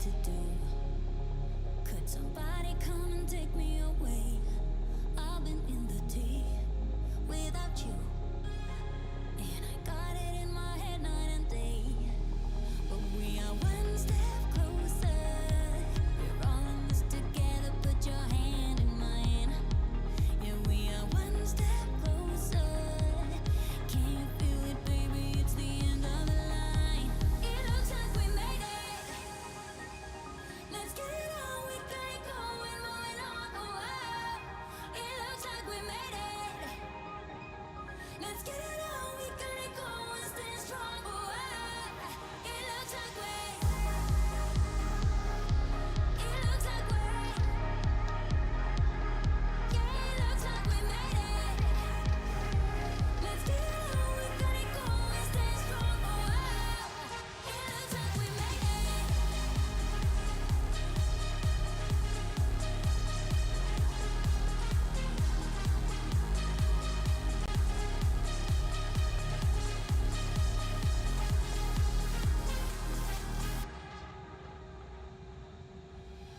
to do. Could somebody come and take me away? I've been in the deep without you, and I got it in my head night and day. But we are one step closer. We're all in this together. Put your hand in mine. Yeah, we are one step closer. Can you feel it, baby? It's the end of the line. It looks like we made it. Let's get it on. We got it going, moving on. Oh, it looks like we made it. Let's get it on. We got it going, stay strong. Oh, it looks like we. It looks like we. Yeah, it looks like we made it. Let's get it on. We got it going, stay strong. Oh, it looks like we made it.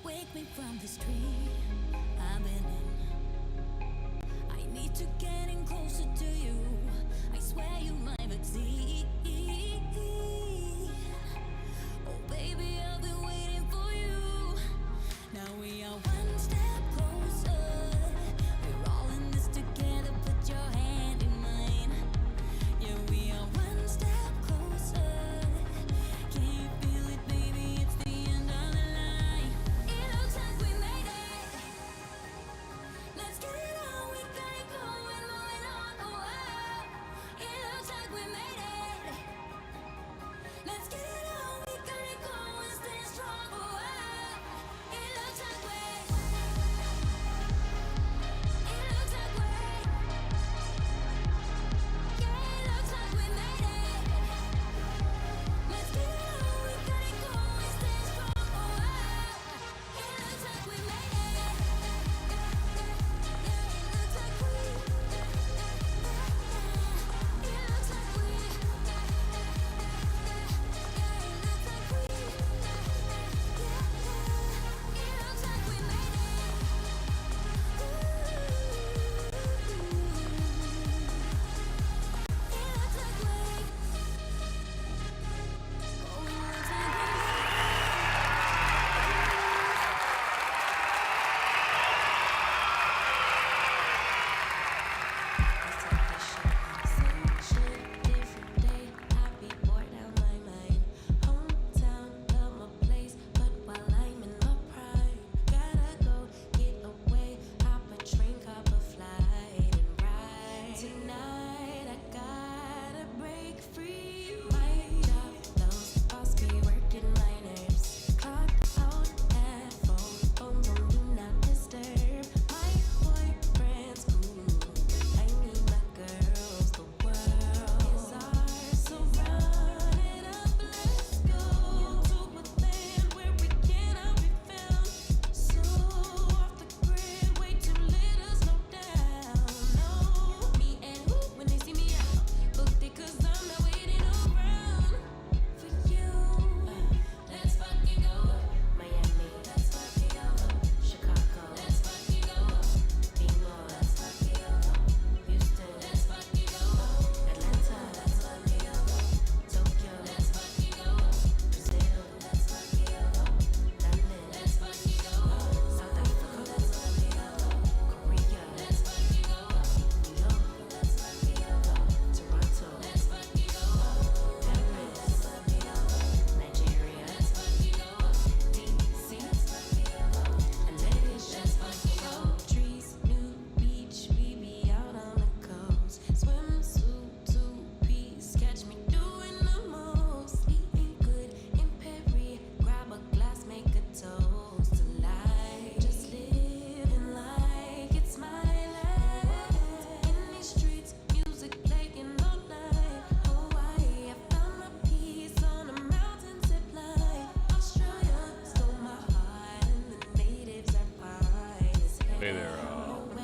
Wake me from this dream I've been in. I need to get in closer to you. I swear you might exceed. Oh baby, I've been waiting for you. Now we are one step closer. We're all in this together. Put your hand in mine. Yeah, we are one step closer. Can you feel it, baby? It's the end of the line. It looks like we made it. Let's get it on. We got it going, moving on. Oh, it looks like we made it. Let's get it on. We got it going, stay strong. Oh, it looks like we. It looks like we. Yeah, it looks like we made it. Let's get it on. We got it going, stay strong. Oh, it looks like we made it. Yeah, it looks like we. It looks like we. Yeah, it looks like we. It looks like we made it. It looks like we. Oh, it looks like we. Different day, I be bored out my mind. Hometown, love my place, but while I'm in my prime, gotta go get away. Hop a train, hop a flight, and ride. Tonight I gotta break free. My job, those boss be working my nerves. Clock out at 4, phone on do not disturb. My boyfriend's cool. I need my girls. The world is ours, so run it up. Let's go to a land where we cannot be found. So off the grid, way too little, slow down. No, me and who when they see me out, booked it 'cause I'm not waiting around for you. Let's fucking go Miami. Let's fucking go Chicago. Let's fucking go Bingo. Let's fucking go Houston. Let's fucking go Atlanta. Let's fucking go Tokyo. Let's fucking go Brazil. Let's fucking go London. Let's fucking go South Africa. Let's fucking go Korea. Let's fucking go New York. Let's fucking go Toronto. Let's fucking go Paris. Let's fucking go Nigeria. Let's fucking go DC. Let's fucking go Malaysia. Let's fucking go trees, new beach. We be out on the coast. Swimsuit, 2-piece. Catch me doing the most. Eating good in Perry. Grab a glass, make a toast to life. Just living like it's my life. In these streets, music playing all night. Hawaii, I found my peace on a mountain zip line. Australia stole my heart, and the natives are fine as hell. Hey there,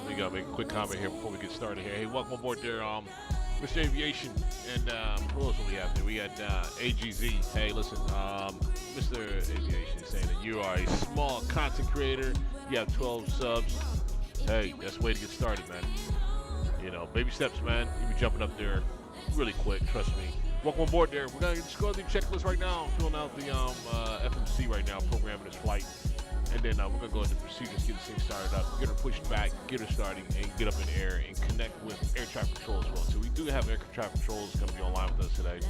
we gotta make a quick comment here before we get started here. Hey, welcome aboard there, Mr. Aviation, and who else do we have there? We got AGZ. Hey, listen, Mr. Aviation is saying that you are a small content creator. You have 12 subs. Hey, that's the way to get started, man. You know, baby steps, man. You be jumping up there really quick, trust me. Welcome aboard there. We're going to just go through the checklist right now. I'm filling out the FMC right now, programming this flight. And then we're going to go into procedures, get this thing started up, get her pushed back, get her starting, and get up in the air and connect with air traffic control as well. So we do have air traffic controls going to be online with us today.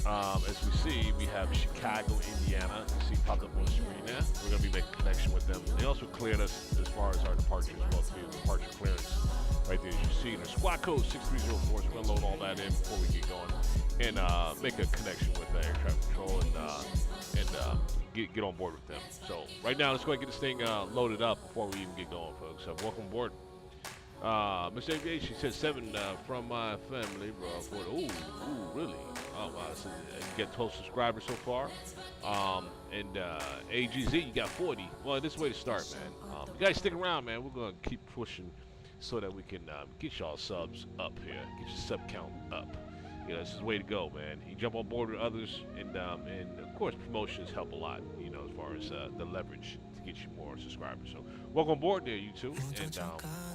As we see, we have Chicago, Indiana. You see popped up on the screen there. We're going to be making a connection with them. They also cleared us as far as our departure as well, too. Departure clearance right there, as you see. There's squad code 6304. So we're going to load all that in before we get going and make a connection with air traffic control and get on board with them. So right now, let's go ahead and get this thing loaded up before we even get going, folks. So welcome aboard. Mr. Aviation said 7 from my family, bro. Ooh, really? Oh, wow. So, you get 12 subscribers so far. And AGZ, you got 40. Well, this is the way to start, man. You guys stick around, man. We're going to keep pushing so that we can get y'all subs up here. Get your sub count up. You know, this is the way to go, man. You jump on board with others, and of course, promotions help a lot, you know, as far as the leverage to get you more subscribers. So, welcome aboard there, you two, and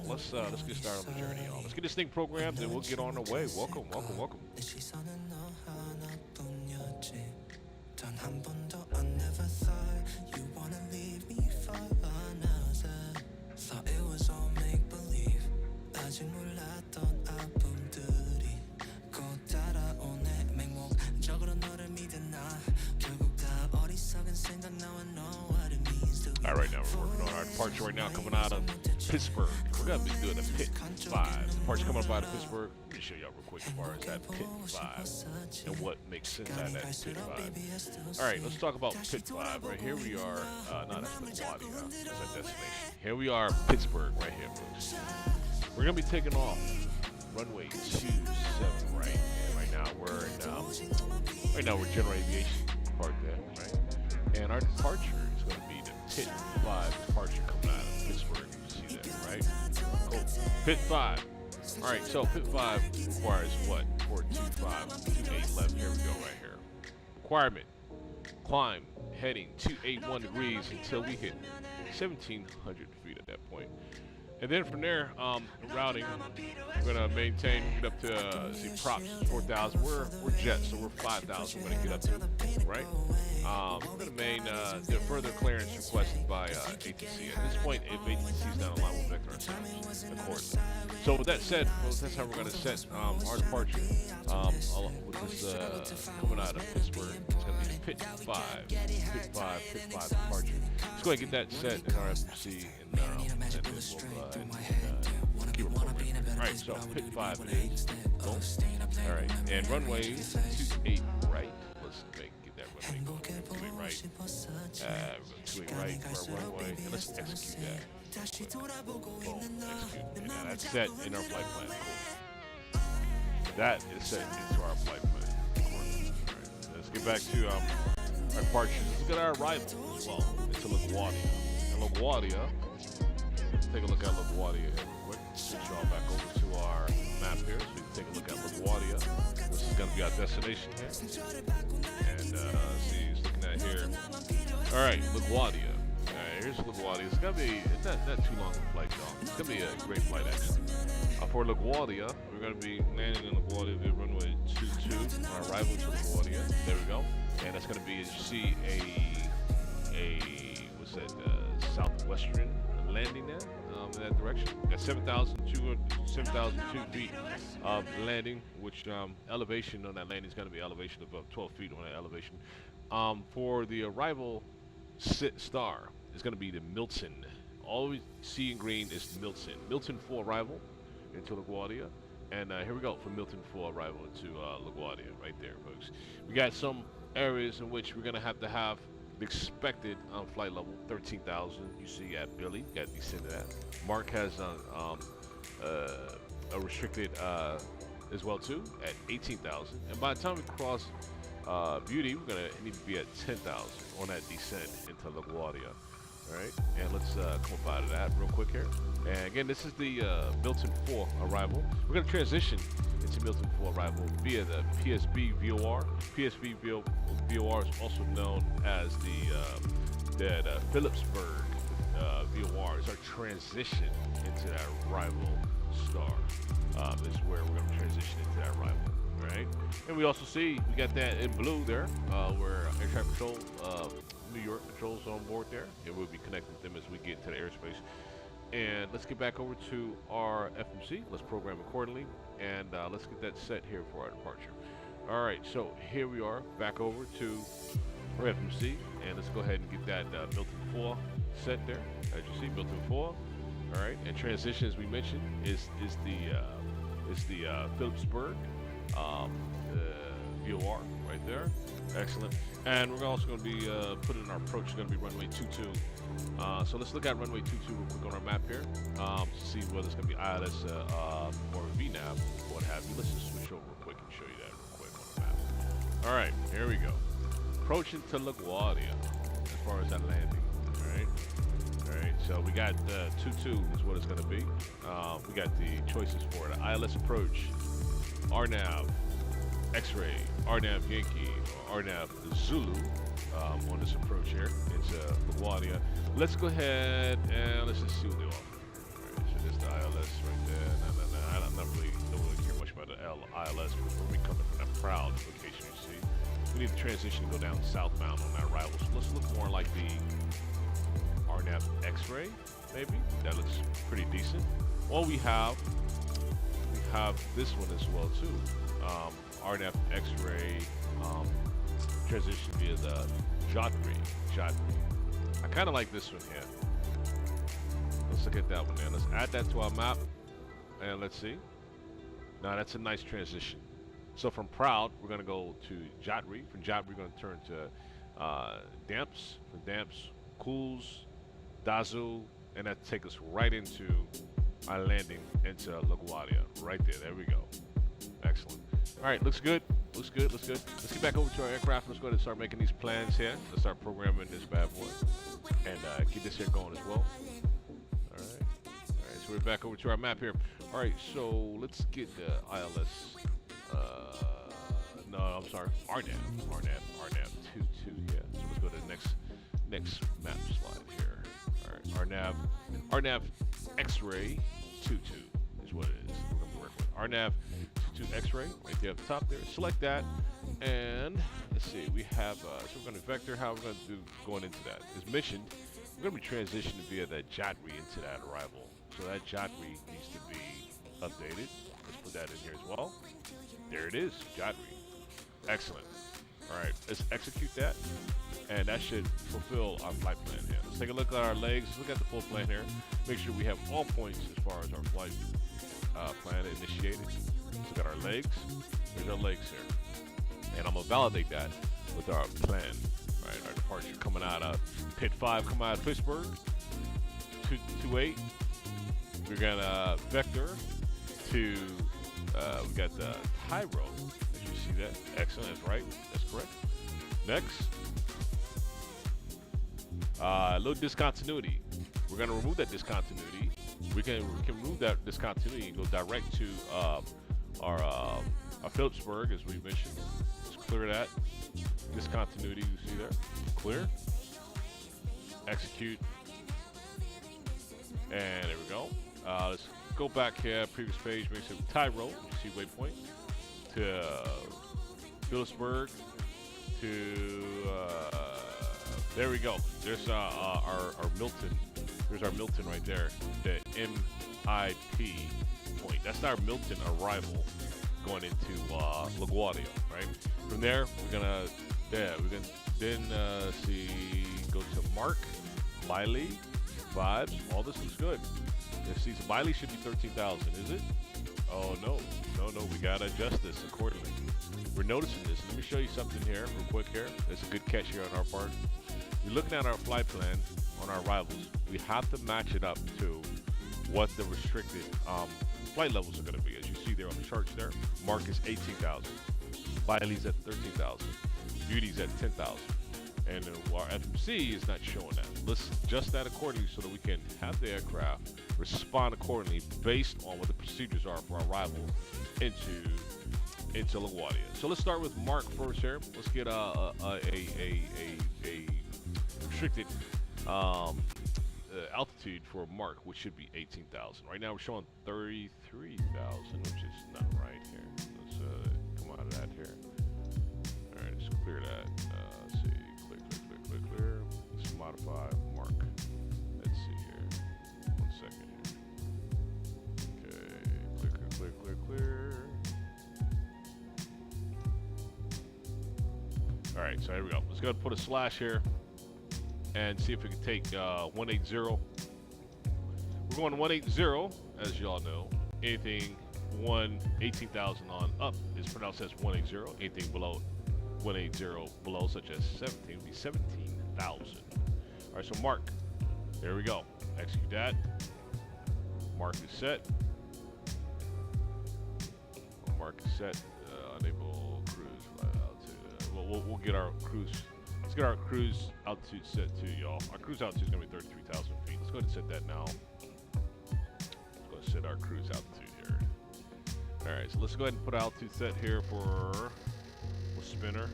let's get started on the journey, y'all. Let's get this thing programmed, and we'll get on our way. Welcome, welcome, welcome. All right, now we're working on our departure right now, coming out of Pittsburgh. We're gonna be doing a Pit 5. Departure coming up out of Pittsburgh. Let me show y'all real quick as far as that Pit 5 and what makes sense out of that Pit 5. All right, let's talk about Pit 5. Right here we are. No, that's LaGuardia. That's our destination. Here we are, Pittsburgh, right here, folks. We're gonna be taking off runway 27 right. And right now we're general aviation part there, right? And our departure is going to be the Pit 5 departure coming out of Pittsburgh. You see that, right? Cool. Pit 5. All right, so Pit 5 requires what? 425, 28 left. Here we go, right here. Requirement: climb heading 281 degrees until we hit 1,700 feet at that point. And then from there, routing, we're gonna maintain, get up to, see, props 4,000. We're jets, so we're 5,000. We're gonna get up to, right? We're gonna main, the further clearance requested by ATC. At this point, if ATC is down the line, we'll vector ourselves accordingly. So with that said, folks, that's how we're gonna set our departure. With this coming out of Pittsburgh, it's gonna be Pit 5, Pit 5 departure. Let's go ahead and get that set in our FMC, and then we'll keep it moving. All right, so Pit 5 is go. All right, and runway 28 right. Let's get that runway going. 28 right. We're going 28 right for our runway, and let's execute that. Boom, execute. Now that's set in our flight plan. Cool. That is set into our flight plan. All right, let's get back to our departure. Let's get our arrival as well into LaGuardia. And LaGuardia, take a look at LaGuardia here real quick. Switch y'all back over to our map here so we can take a look at LaGuardia. This is going to be our destination here. And see, it's looking at here. All right, LaGuardia. All right, here's LaGuardia. It's going to be, it's not too long of a flight, y'all. It's going to be a great flight, actually. For LaGuardia, we're going to be landing in LaGuardia via runway 22 on arrival to LaGuardia. There we go. And that's going to be, as you see, what's that, southwestern landing there in that direction. Got 7,002 feet of landing, which elevation on that landing is going to be elevation of about 12 feet on that elevation. For the arrival star, it's going to be the Milton. All we see in green is Milton. Milton for arrival into LaGuardia. And here we go for Milton for arrival into LaGuardia right there, folks. We got some areas in which we're going to have the expected flight level 13,000. You see at Billy, got to descend to that. Mark has a restricted as well too at 18,000. And by the time we cross Beauty, we're gonna need to be at 10,000 on that descent into LaGuardia. All right, and let's come up out of that real quick here. And again, this is the Milton 4 arrival. We're gonna transition into Milton for arrival via the PSB VOR. PSB VOR is also known as the Phillipsburg VOR. It's our transition into that rival star. This is where we're going to transition into that rival. Right, and we also see we got that in blue there, where Air Traffic Control, New York Patrol's on board there, and we'll be connecting with them as we get into the airspace. And let's get back over to our FMC. Let's program accordingly, and let's get that set here for our departure. All right, so here we are back over to our FMC, and let's go ahead and get that Milton 4 set there. As you see, Milton 4. All right, and transition, as we mentioned, is the Phillipsburg. VOR right there. Excellent. And we're also going to be putting in our approach, going to be runway 22. So let's look at runway 22 real quick on our map here to see whether it's going to be ILS or VNAV, what have you. Let's just switch over real quick and show you that real quick on the map. All right, here we go. Approaching to LaGuardia as far as that landing. All right. All right, so we got 22 is what it's going to be. We got the choices for the ILS approach, RNAV, X-ray, RNAV Yankee, or RNAV Zulu on this approach here. It's LaGuardia. Let's go ahead and let's just see what they offer. All right, so there's the ILS right there. I'm not really, don't really care much about the ILS because we're coming from that proud location, you see. We need the transition to go down southbound on that rival. So let's look more like the RNAV X-ray, maybe. That looks pretty decent. Or we have this one as well too. RNAV X-ray transition via the Jotri. I kind of like this one here. Let's look at that one there. Let's add that to our map, and let's see. Now that's a nice transition. So from Proud, we're going to go to Jotri. From Jotri, we're going to turn to Damps. From Damps, Cools, Dazu, and that take us right into our landing into LaGuardia. Right there. There we go. Excellent. All right, looks good. Looks good. Looks good. Let's get back over to our aircraft. Let's go ahead and start making these plans here. Let's start programming this bad boy and keep this here going as well. All right. All right. So we're back over to our map here. All right. So let's get the ILS. No, I'm sorry. RNAV 22. Yeah. So let's go to the next map slide here. All right. RNAV X-ray 22 is what it is. We're gonna be working with RNAV 22 X-ray right there at the top there. Select that, and let's see. We have so we're gonna vector how we're gonna do going into that. As mentioned, we're gonna be transitioning via that Jotri into that arrival. So that Jotri needs to be updated. Let's put that in here as well. There it is, Jotri. Excellent. All right, let's execute that, and that should fulfill our flight plan here. Let's take a look at our legs. Let's look at the full plan here. Make sure we have all points as far as our flight plan initiated. Let's look at our legs. There's our legs here, and I'm gonna validate that with our plan. All right, our departure coming out of Pit 5, coming out of Pittsburgh, 228. We're gonna vector to. We got the Tyro. You see that? Excellent. That's right. That's correct. Next, a little discontinuity. We're gonna remove that discontinuity. We can remove that discontinuity and go direct to our Phillipsburg, as we mentioned. Let's clear that discontinuity. You see there? Clear. Execute. And there we go. Let's go back here. Previous page. Make sure Tyro. You see waypoint to Phillipsburg to there we go. There's our Milton. There's our Milton right there. The MIP point. That's our Milton arrival going into LaGuardia, right? From there, we're gonna then see go to Mark, Miley, vibes. All this looks good. Let's see, so Miley should be 13,000, is it? Oh no. We gotta adjust this accordingly. We're noticing this. Let me show you something here, real quick here. It's a good catch here on our part. We're looking at our flight plan on our arrivals. We have to match it up to what the restricted flight levels are going to be. As you see there on the charts there, Mark is 18,000. Biley's at 13,000. Beauty's at 10,000. and our FMC is not showing that. Let's adjust that accordingly so that we can have the aircraft respond accordingly based on what the procedures are for our arrival into LaGuardia. So let's start with Mark first here. Let's get a restricted altitude for Mark, which should be 18,000. Right now we're showing 33,000, which is not right here. Let's come out of that here. All right, let's clear that. Let's see, clear. Let's modify Mark. Let's see here. 1 second here. Okay, clear. All right, so here we go. Let's go ahead and put a slash here and see if we can take 180. We're going 180, as y'all know. Anything 18,000 on up is pronounced as 180. Anything below 180 below, such as 17, would be 17,000. All right, so Mark, there we go. Execute that. Mark is set. Mark is set. Enable cruise flight altitude. We'll get our cruise. Let's get our cruise altitude set too, y'all. Our cruise altitude is gonna be 33,000 feet. Let's go ahead and set that now. Let's go ahead and set our cruise altitude here. All right, so let's go ahead and put altitude set here for spinner.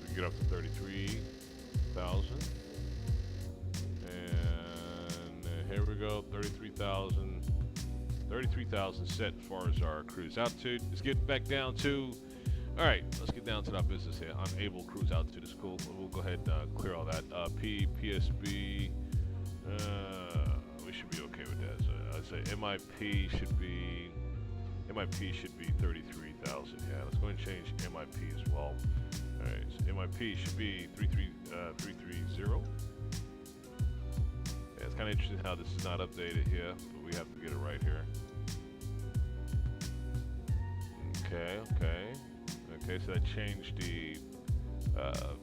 We can get up to 33,000. And here we go, 33,000 set as far as our cruise altitude. Let's get back down to, all right, let's get down to our business here. Unable cruise altitude is cool. We'll go ahead and clear all that. PSB, we should be okay with that. So I'd say MIP should be 33,000. Yeah, let's go ahead and change MIP as well. All right, so MIP should be 330. Yeah, it's kind of interesting how this is not updated here, but we have to get it right here. Okay, so I changed the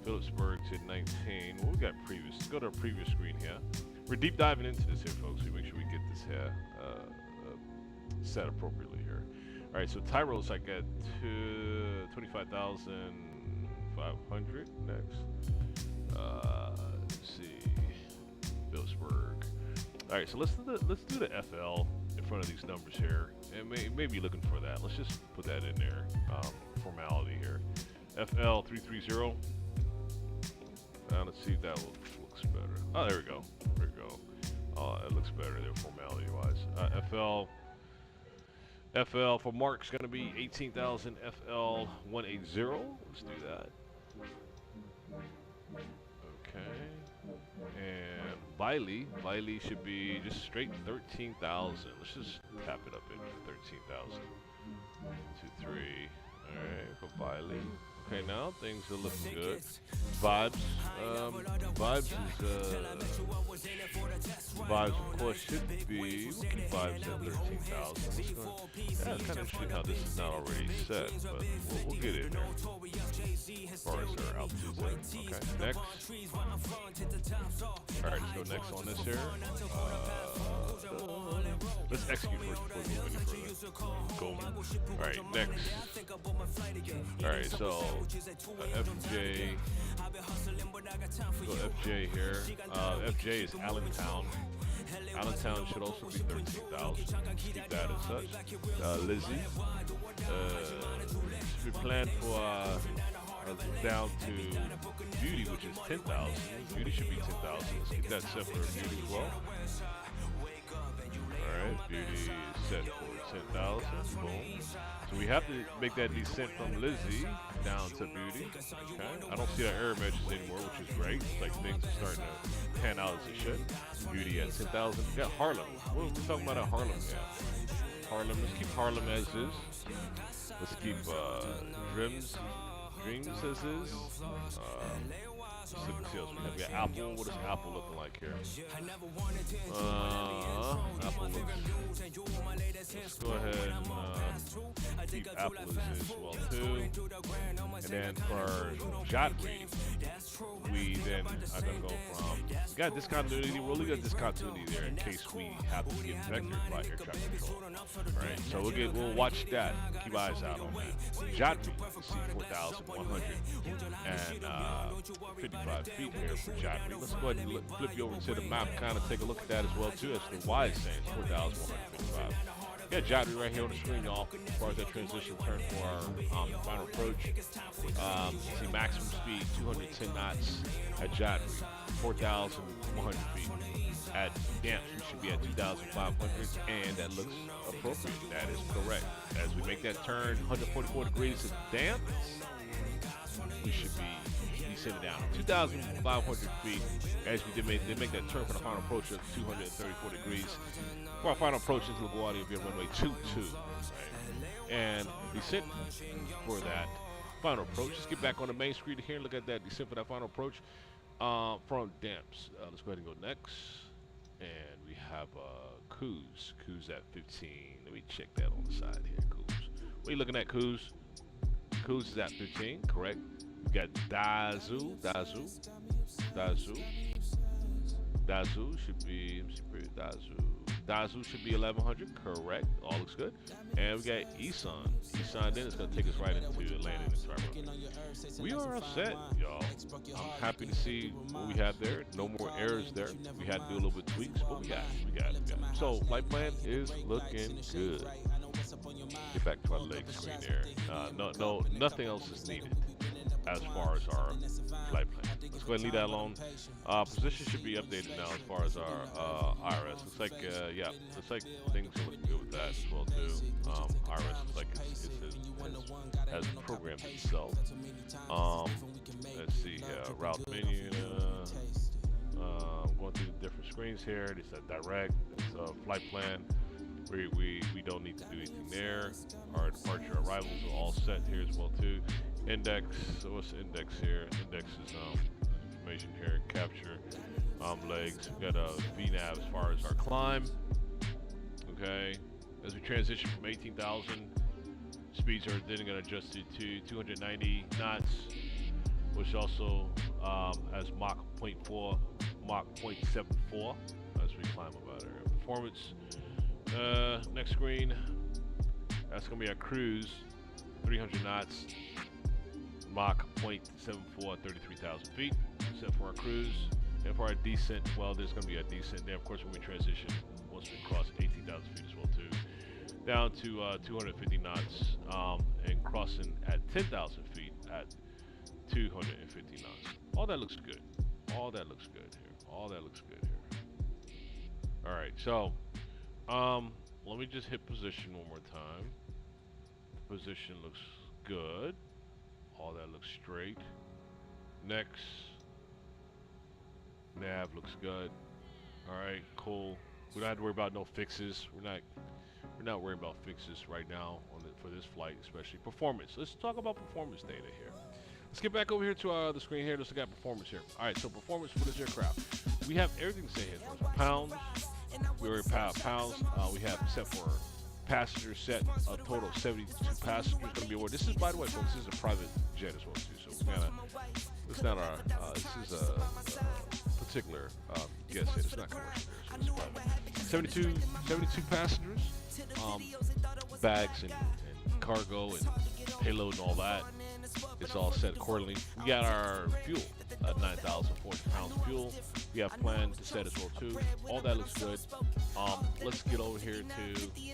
Phillipsburg to 19. What we got previous? Let's go to our previous screen here. We're deep diving into this here, folks. So make sure we get this here set appropriately here. All right, so Tyros I got 25,500 next. Let's see, Phillipsburg. All right, so let's do the FL in front of these numbers here, and maybe looking for that. Let's just put that in there. Formality here. FL 330. Let's see if that looks better. Oh, there we go. It looks better there, formality wise. FL for Mark's gonna be 18,000. FL 180. Let's do that. Okay. And Biley should be just straight 13,000. Let's just tap it up in 13,000. 2, 3. All right, for Biley. Okay, now things are looking good. Vibes of course should be. We'll keep vibes at 13,000. Yeah, it's kind of interesting how this is not already set, but we'll get in there. As far as our altitude. Okay, next. All right, let's go next on this here. Let's execute first before we move any further. Go. All right, next. All right, so FJ. Go FJ here. FJ is Allentown. Allentown should also be 13,000. Keep that as such. Lizzie. We plan for down to Beauty, which is 10,000. Beauty should be 10,000. Let's keep that set for Beauty as well. Alright, Beauty is set for 10,000. Boom. So we have to make that descent from Lizzie down to Beauty. Okay. I don't see that error messages anymore, which is great. It's like things are starting to pan out as it should. Beauty at 10,000. We got Harlem. We're talking about at Harlem. Yeah. Harlem. Let's keep Harlem as is. Let's keep Dreams as is. We have Apple. What is Apple looking like here? Apple looks. Let's go ahead and keep Apple as well too. And then for Jot rating, we then are gonna go from got discontinuity. We're only got discontinuity there in case we have to get vectored by air traffic control. All right. So So we'll watch that. Keep eyes out on that. Jotry, C4100 and 55 feet here for Jotry. Let's go ahead and flip you over to the map, kind of take a look at that as well too. That's the Y is saying 4,155. Yeah, Jotry right here on the screen, y'all. As far as that transition turn for our final approach. See maximum speed 210 knots at Jotry, 4,100 feet. At Damps, we should be at 2,500, and that looks appropriate. That is correct. As we make that turn, 144 degrees at Damps, we should be descending down 2,500 feet. As we did make that turn for the final approach of 234 degrees. For our final approach into LaGuardia via runway 22, right? And descent for that final approach. Let's get back on the main screen here and look at that descent for that final approach from Damps. Let's go ahead and go next. And we have Coos at 15. Let me check that on the side here, Coos. What are you looking at, Coos? Coos is at 15, correct. We got Dazu should be, Dazu should be 1100, correct. All looks good. And we got Isan. Isan then is going to take us right into landing into our runway. We are all set, y'all. I'm happy to see what we have there. No more errors there. We had to do a little bit of tweaks, but we got it. So flight plan is looking good. Get back to our leg screen there. No, nothing else is needed as far as our flight plan. Let's go ahead and leave that alone. Position should be updated now as far as our IRS. Looks like, looks like things are looking good with that as well too. IRS looks like it has programmed itself. Let's see, route menu. Going through the different screens here. They said direct. It's a flight plan. We don't need to do anything there. Our departure arrivals are all set here as well too. Index, so what's the index here? Index is information here, capture, legs. We got a VNAV as far as our climb. Okay, as we transition from 18,000, speeds are then going to adjust to 290 knots, which also has Mach 0.4, Mach 0.74 as we climb up out of here. Performance, next screen, that's going to be our cruise, 300 knots. Mach 0.74 at 33,000 feet. Set for our cruise. And for our descent, well, there's going to be a descent there, of course, when we transition, once we cross 18,000 feet as well, too. Down to 250 knots and crossing at 10,000 feet at 250 knots. All that looks good. All that looks good here. All that looks good here. All right, so let me just hit position one more time. Position looks good. All that looks straight. Next. Nav looks good. Alright, cool. We don't have to worry about no fixes. We're not worried about fixes right now for this flight, especially performance. Let's talk about performance data here. Let's get back over here to the screen here. Let's look at performance here. Alright, so performance for this aircraft. We have everything set here. Pounds. We already pounds. We have set for passengers set, a total of 72 passengers going to be aboard. This is, by the way, folks, this is a private jet as well too. So it's not our, this is a particular guest set. It's not commercial. So it's private. 72 passengers, bags and cargo and payload and all that. It's all set accordingly. We got our fuel, 9,400 pounds of fuel. We have planned to set as well too. All that looks good. Let's get over here to see.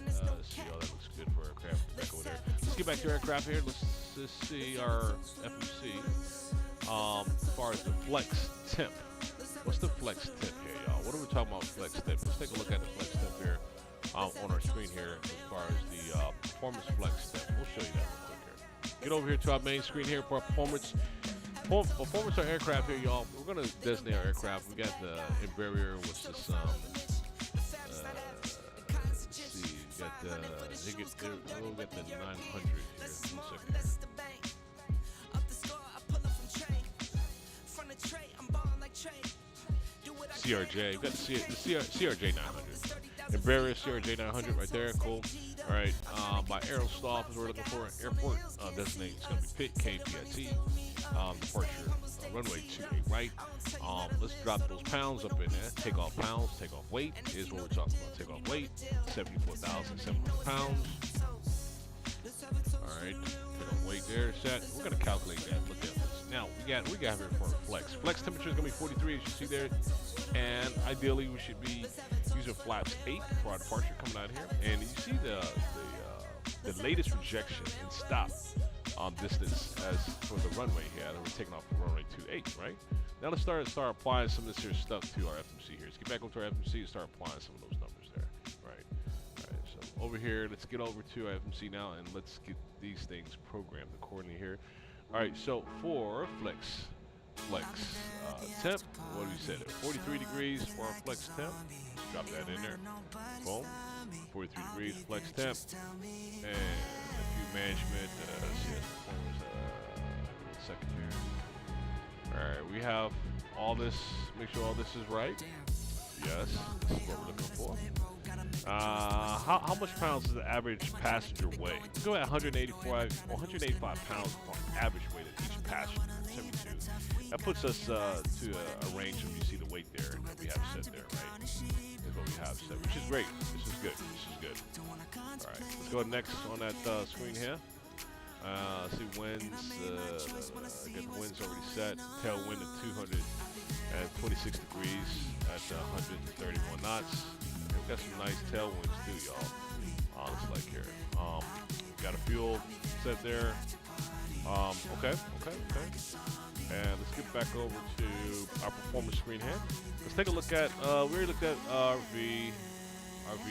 All that looks good for aircraft. Back over there. Let's get back to aircraft here. Let's see our FMC. As far as the flex temp, what's the flex temp here, y'all? What are we talking about flex temp? Let's take a look at the flex temp here on our screen here. As far as the performance flex temp, we'll show you that real quick here. Get over here to our main screen here for our performance. Performance our aircraft here, y'all. We're gonna designate our aircraft. We got the Embraer, which is let's see, we got the 900 here. CRJ. We got the CRJ 900. Embraer CRJ 900 right there, cool. All right, by Aerosoft is what we're looking for. Airport designate is going to be PIT, KPIT. Departure runway 28 right. Let's drop those pounds up in there. Takeoff pounds, takeoff weight is what we're talking about. Takeoff weight, 74,700 pounds. All right, takeoff weight there, set. We're gonna calculate that. Look at this. Now we got here for a flex. Flex temperature is gonna be 43, as you see there, and ideally we should be using flaps 8 for our departure coming out here. And you see the latest rejection and stop distance as for the runway here. We're taking off the runway 28, right? Now let's start applying some of this here stuff to our FMC here. Let's get back over to our FMC and start applying some of those numbers there, right? All right, so over here, let's get over to our FMC now and let's get these things programmed accordingly here. All right, so for flex temp, what do we set it? 43 degrees for our flex temp. Drop that in there. Boom. 43 degrees flex temp. And a few management. Second here. All right, we have all this. Make sure all this is right. Yes, this is what we're looking for. How much pounds does the average passenger weigh? Let's go at 185 pounds on average weight of each passenger. 72. That puts us to a range of, you see the weight there that we have set there, right? Is what we have set, which is great. This is good. This is good. All right, let's go next on that screen here. See winds. Get the winds already set. Tailwind at 226 degrees at 131 knots. We've got some nice tailwinds too, y'all. Looks like here. Got a fuel set there. Okay. And let's get back over to our performance screen here. Let's take a look at, we already looked at RV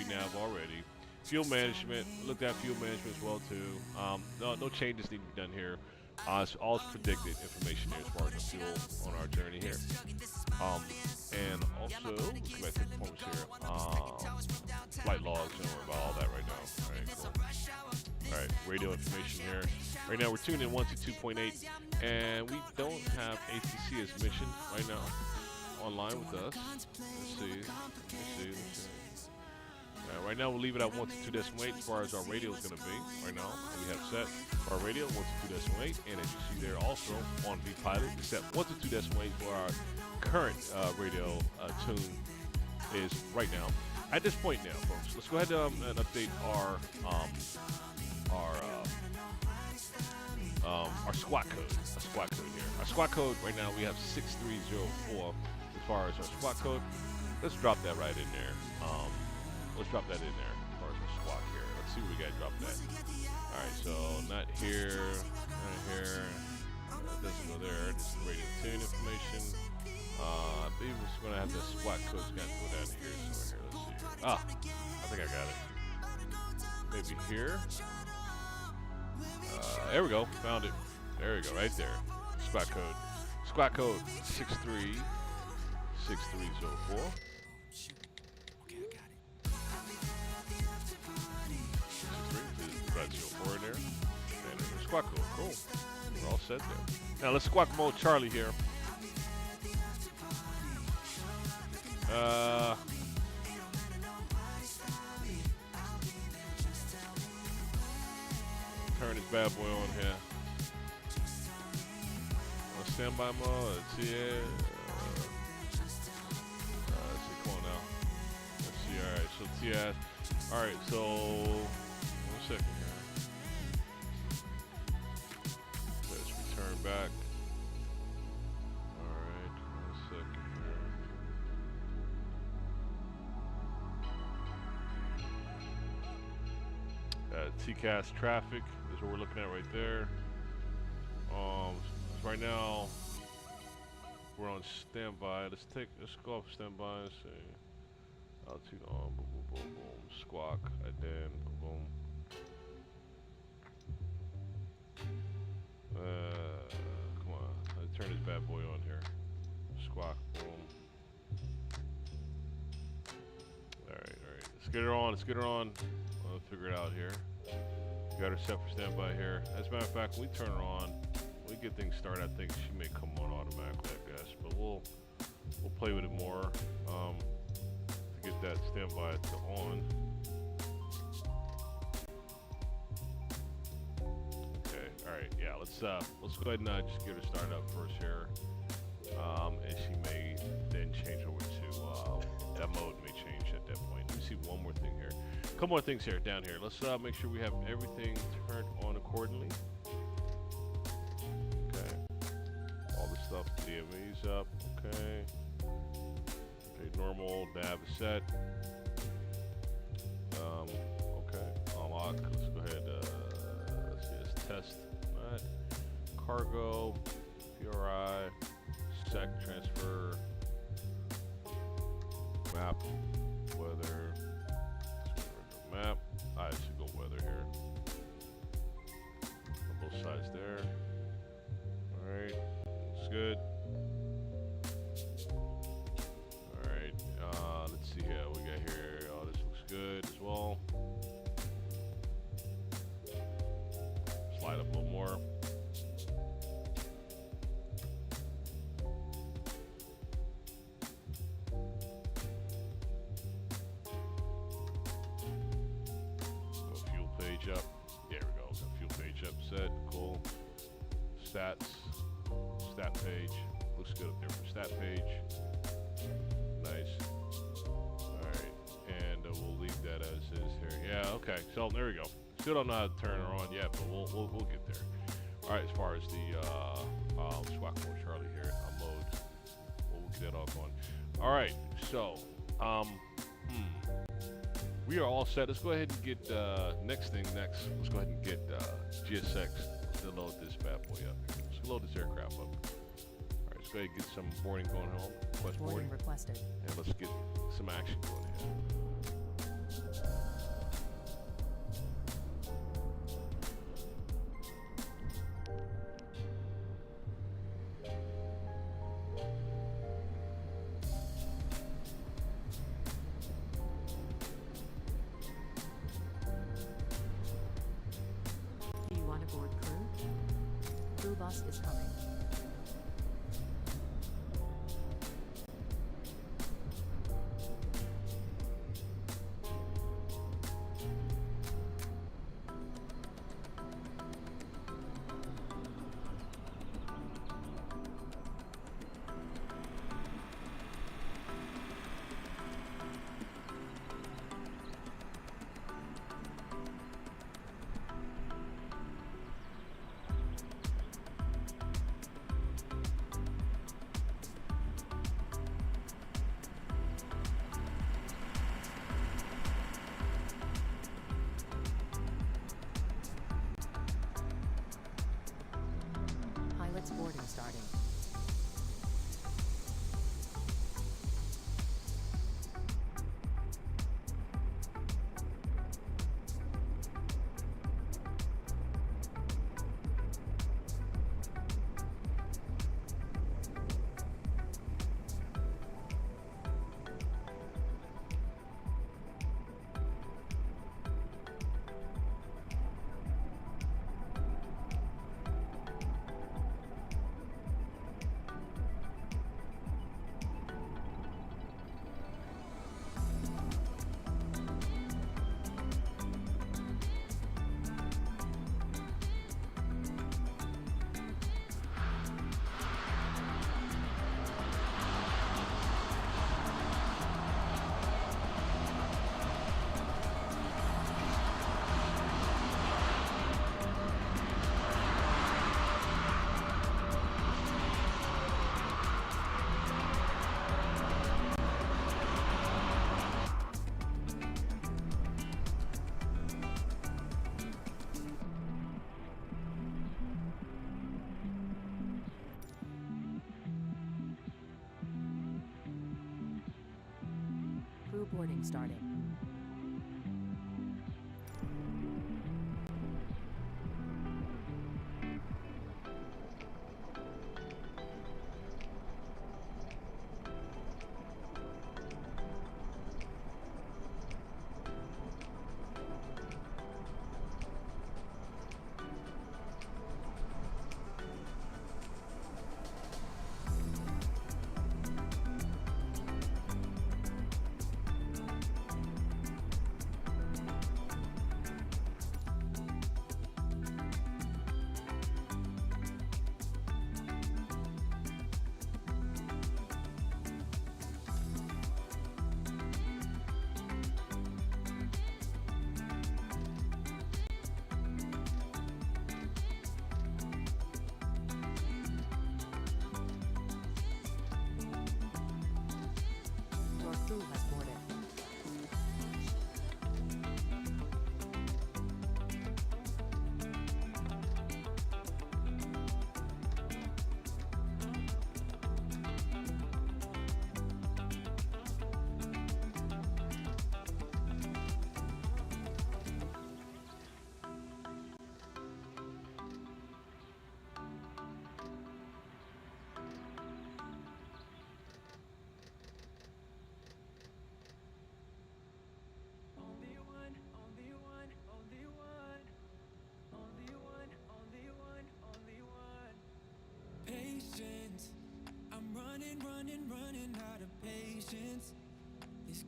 nav already. Fuel management, looked at fuel management as well too. No changes need to be done here. It's all predicted information here as far as the fuel on our journey here. And also, let's go back to performance here. Flight logs, don't worry about all that right now. All right, cool. All right, radio information here. Right now we're tuned in 122.8, and we don't have ATC as mentioned right now online with us. Let's see. Right now we'll leave it at 122.8 as far as our radio is going to be. Right now we have set for our radio 122.8, and as you see there also on VPilot, it's set 122.8 for our current radio tune is right now. At this point now, folks, let's go ahead and update our squat code. Here. Our squat code right now we have 6304 as far as our squat code. Let's drop that right in there. Let's drop that in there as far as our squat here. Let's see what we got to drop that. All right, so not here, not here. It doesn't go there. This is radio tune information. I believe we're going to have the squat code's got to go down here somewhere here. Let's see. I think I got it. Maybe here. There we go. Found it. There we go. Right there. Squat code. Squat code 6304. Right, 04 in there. And there's squat code. Cool. We're all set there. Now let's squat mode Charlie here. Turn this bad boy on here. Standby mode. Let's see it. Let's see. Come on now. Let's see. All right. So TS. All right. So 1 second here. Let's return back. All right. 1 second here. TCAS traffic is what we're looking at right there. Right now we're on standby. Let's go off standby and say altitude on, boom, boom, boom, boom, squawk, and then boom, boom. Come on, let's turn this bad boy on here. Squawk, boom. All right. Let's get her on. I'll figure it out here. Got her set for standby here. As a matter of fact, when we turn her on, we get things started, I think she may come on automatically, I guess. But we'll play with it more to get that standby to on. Okay, all right, yeah. Let's go ahead and just get her started up first here, and she may then change over to that mode may change at that point. Let me see one more thing here. A couple more things here down here. Let's make sure we have everything turned on accordingly. Okay, all the stuff, DME's up. Okay. Okay, normal, nav is set. Okay, unlock. Let's go ahead. Let's see, let's test. Alright. Cargo, PRI, sec transfer, map, weather. Map. I should go weather here. On both sides there. Alright, looks good. Let's see here. We got here. Oh, this looks good as well. Slide up a little more. Go fuel page up. There we go. Got fuel page up set. Cool. Stats. Stat page. Looks good up there for stat page. Nice. We'll leave that as is here. Yeah, okay. So there we go. Still don't know how to turn her on yet, but we'll get there. All right. As far as the swap mode, Charlie here on mode, we'll get that all going. All right. So we are all set. Let's go ahead and get next thing next. Let's go ahead and get GSX to load this bad boy up. Let's load this aircraft up. All right. Let's go ahead and get some boarding going home. Request boarding requested. And let's get some action going here. Do you want to board crew? Crew bus is coming. Boarding starting. Crew boarding starting.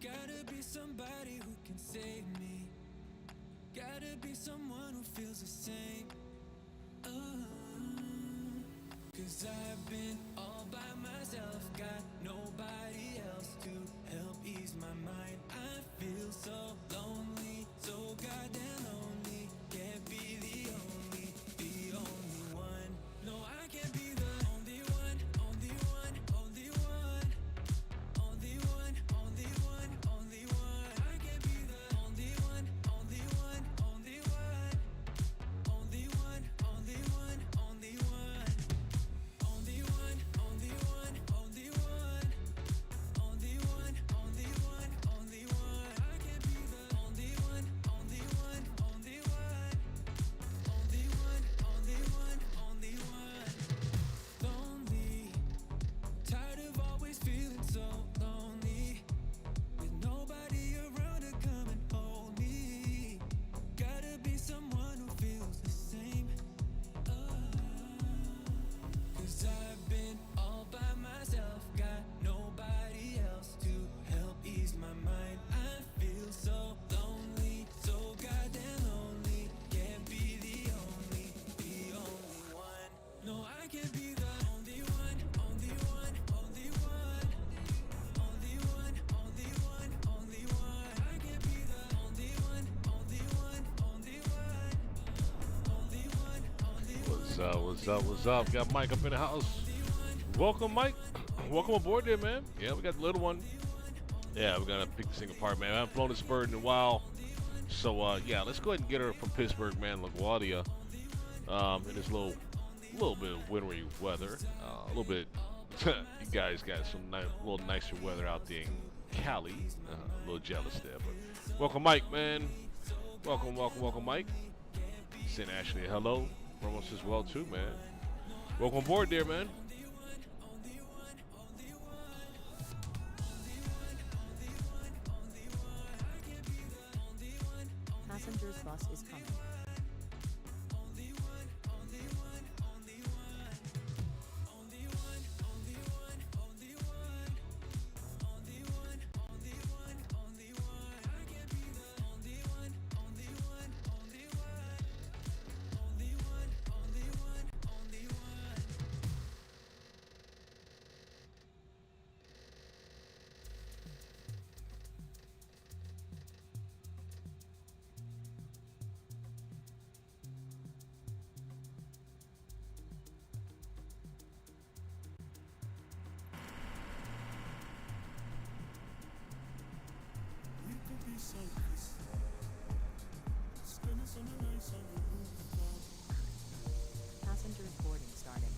Gotta be somebody who can save me. Gotta be someone who feels the same. Cause I've been all by myself, got nobody else to help ease my mind. I feel so lonely, so goddamn lonely. Can't be the only one. No, I can't be the only one, only one, only one. Only one, only one, only one. I can't be the only one, only one, only one. Only one, only one, only one. Only one, only one, only one. Only one, only one, only one. I can't be the only one, only one, only one. Only one, only one, only one. Lonely, tired of always feeling so lonely, with nobody around to come and hold me. Gotta be someone who feels the same. Cause I've been all by myself, got nobody else to help ease my mind. I feel so lonely, so goddamn lonely. Can't be the only one. No, I can't be the only one, only one, only one. Only one, only one, only one. I can't be the only one, only one, only one. Only one, only one. What's up? What's up? What's up? Got Mike up in the house. Welcome, Mike. Welcome aboard there, man. Yeah, we got the little one. Yeah, we're gonna pick this thing apart, man. I haven't flown this bird in a while. So yeah, let's go ahead and get her from Pittsburgh, man, LaGuardia. In this little bit of wintry weather. A little bit you guys got some little nicer weather out there in Cali. A little jealous there, but welcome, Mike, man. Welcome, welcome, welcome, Mike. Send Ashley a hello from us as well too, man. Welcome aboard there, man. Passengers bus is coming. Passengers boarding starting.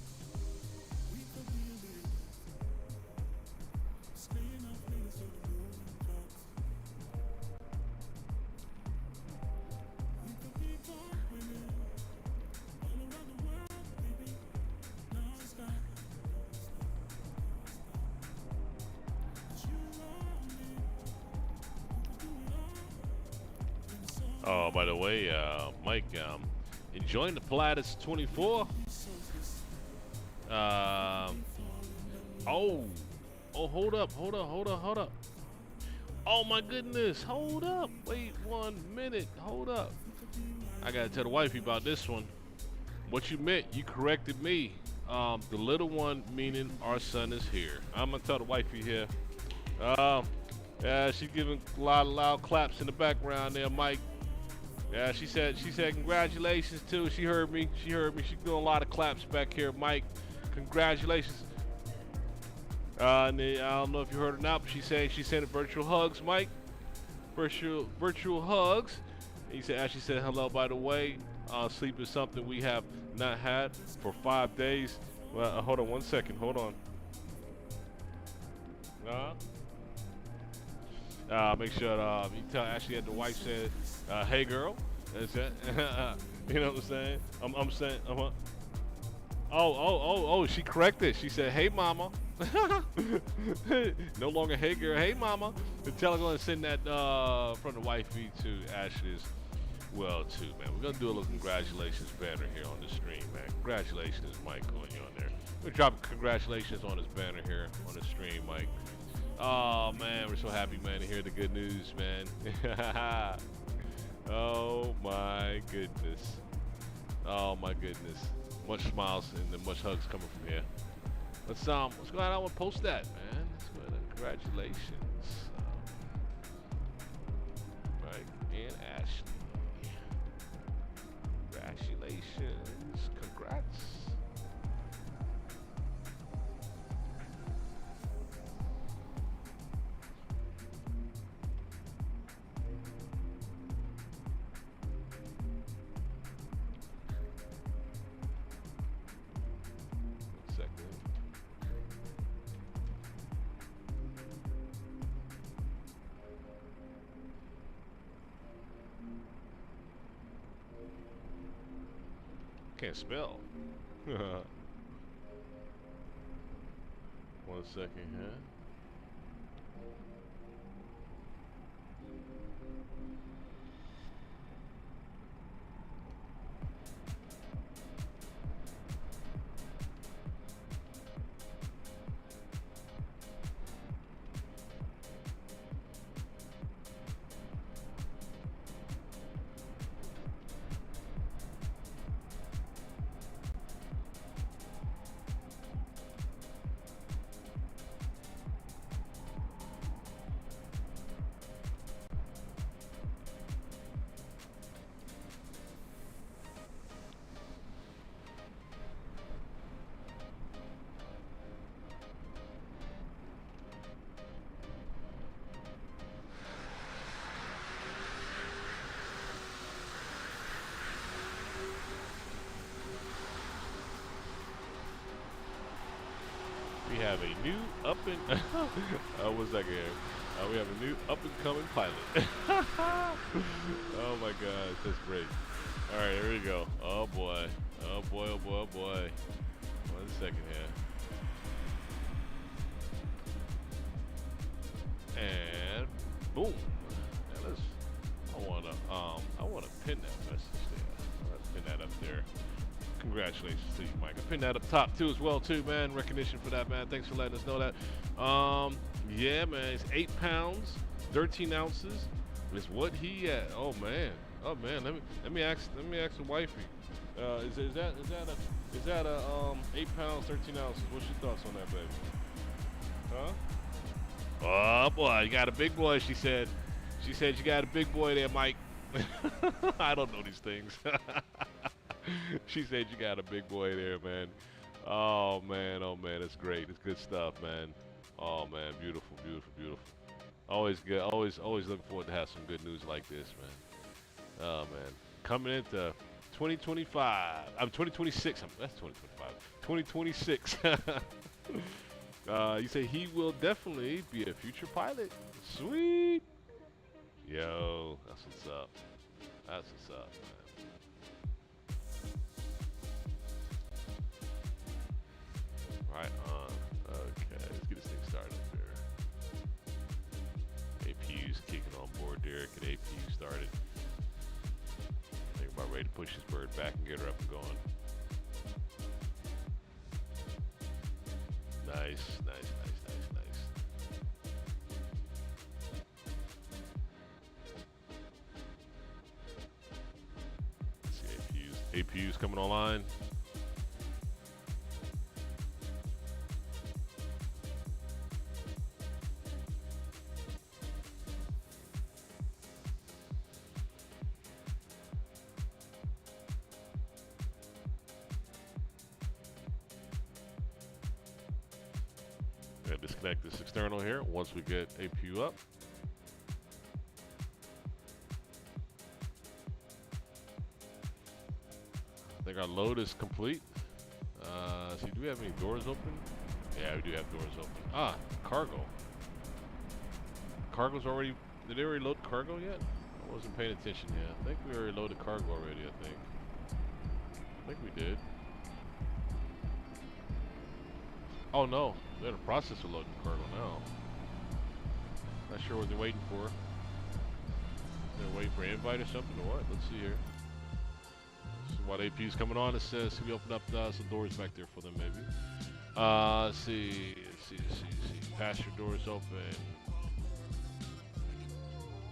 Oh, by the way, Mike, enjoying the Pilatus 24. Oh, hold up. Oh my goodness, hold up. Wait 1 minute, hold up. I gotta tell the wifey about this one. What you meant, you corrected me. The little one meaning our son is here. I'm gonna tell the wifey here. Yeah, she's giving a lot of loud claps in the background there, Mike. Yeah, she said congratulations too. She heard me. She's doing a lot of claps back here, Mike. Congratulations. And then, I don't know if you heard her now, but she sent virtual hugs, Mike. Virtual hugs. And she said hello, by the way. Sleep is something we have not had for 5 days. Well, hold on 1 second. Hold on. Make sure you tell Ashley that the wife said, "Hey, girl." That's it. You know what I'm saying? I'm saying. Oh, she corrected. She said, "Hey, mama." No longer "Hey, girl." "Hey, mama." And tell her go and send that from the wifey to Ashley as well too, man. We're gonna do a little congratulations banner here on the stream, man. Congratulations, Mike, on you on there. We're dropping congratulations on this banner here on the stream, Mike. Oh man, we're so happy, man, to hear the good news, man. Oh my goodness. Oh my goodness. Much smiles and much hugs coming from here. Let's go ahead and post that, man. Let's go ahead and congratulations. Right, and Ashley. Congratulations. Congrats. Can't spell. 1 second here. We have a new up and what's that game? We have a new up and coming pilot. Oh my gosh, that's great. All right, here we go. Oh boy, oh boy, oh boy, oh boy. 1 second here. And boom. Now I wanna pin that message there. Let's pin that up there. Congratulations to you, Mike. I pinned that up top too as well too, man. Recognition for that, man. Thanks for letting us know that. Yeah, man. It's 8 pounds, 13 ounces. Is what he at? Oh man. Let me ask the wifey. Is that a 8 pounds, 13 ounces? What's your thoughts on that, baby? Huh? Oh boy, you got a big boy. She said you got a big boy there, Mike. I don't know these things. She said you got a big boy there, man. Oh man, it's great. It's good stuff, man. Oh man, beautiful, beautiful, beautiful. Always good. Always looking forward to have some good news like this, man. Oh man, coming into 2025. I'm 2026. That's 2025. 2026. You say he will definitely be a future pilot. Sweet. Yo, that's what's up. That's what's up, man. Right on. Okay, let's get this thing started up there. APU's kicking on board there. Get APU started. I think about ready to push this bird back and get her up and going. Nice. Let's see, APU's coming online. Disconnect this external here once we get APU up. I think our load is complete. See, do we have any doors open? Yeah, we do have doors open. Ah, cargo. Cargo's already, did they already load cargo yet? I wasn't paying attention yet. I think we already loaded cargo already, I think we did. Oh no, they're in the process of loading cargo now. Not sure what they're waiting for. They're waiting for an invite or something or what? Let's see here. So while APU's coming on, it says we open up some doors back there for them maybe. Let's see. Passenger door is open.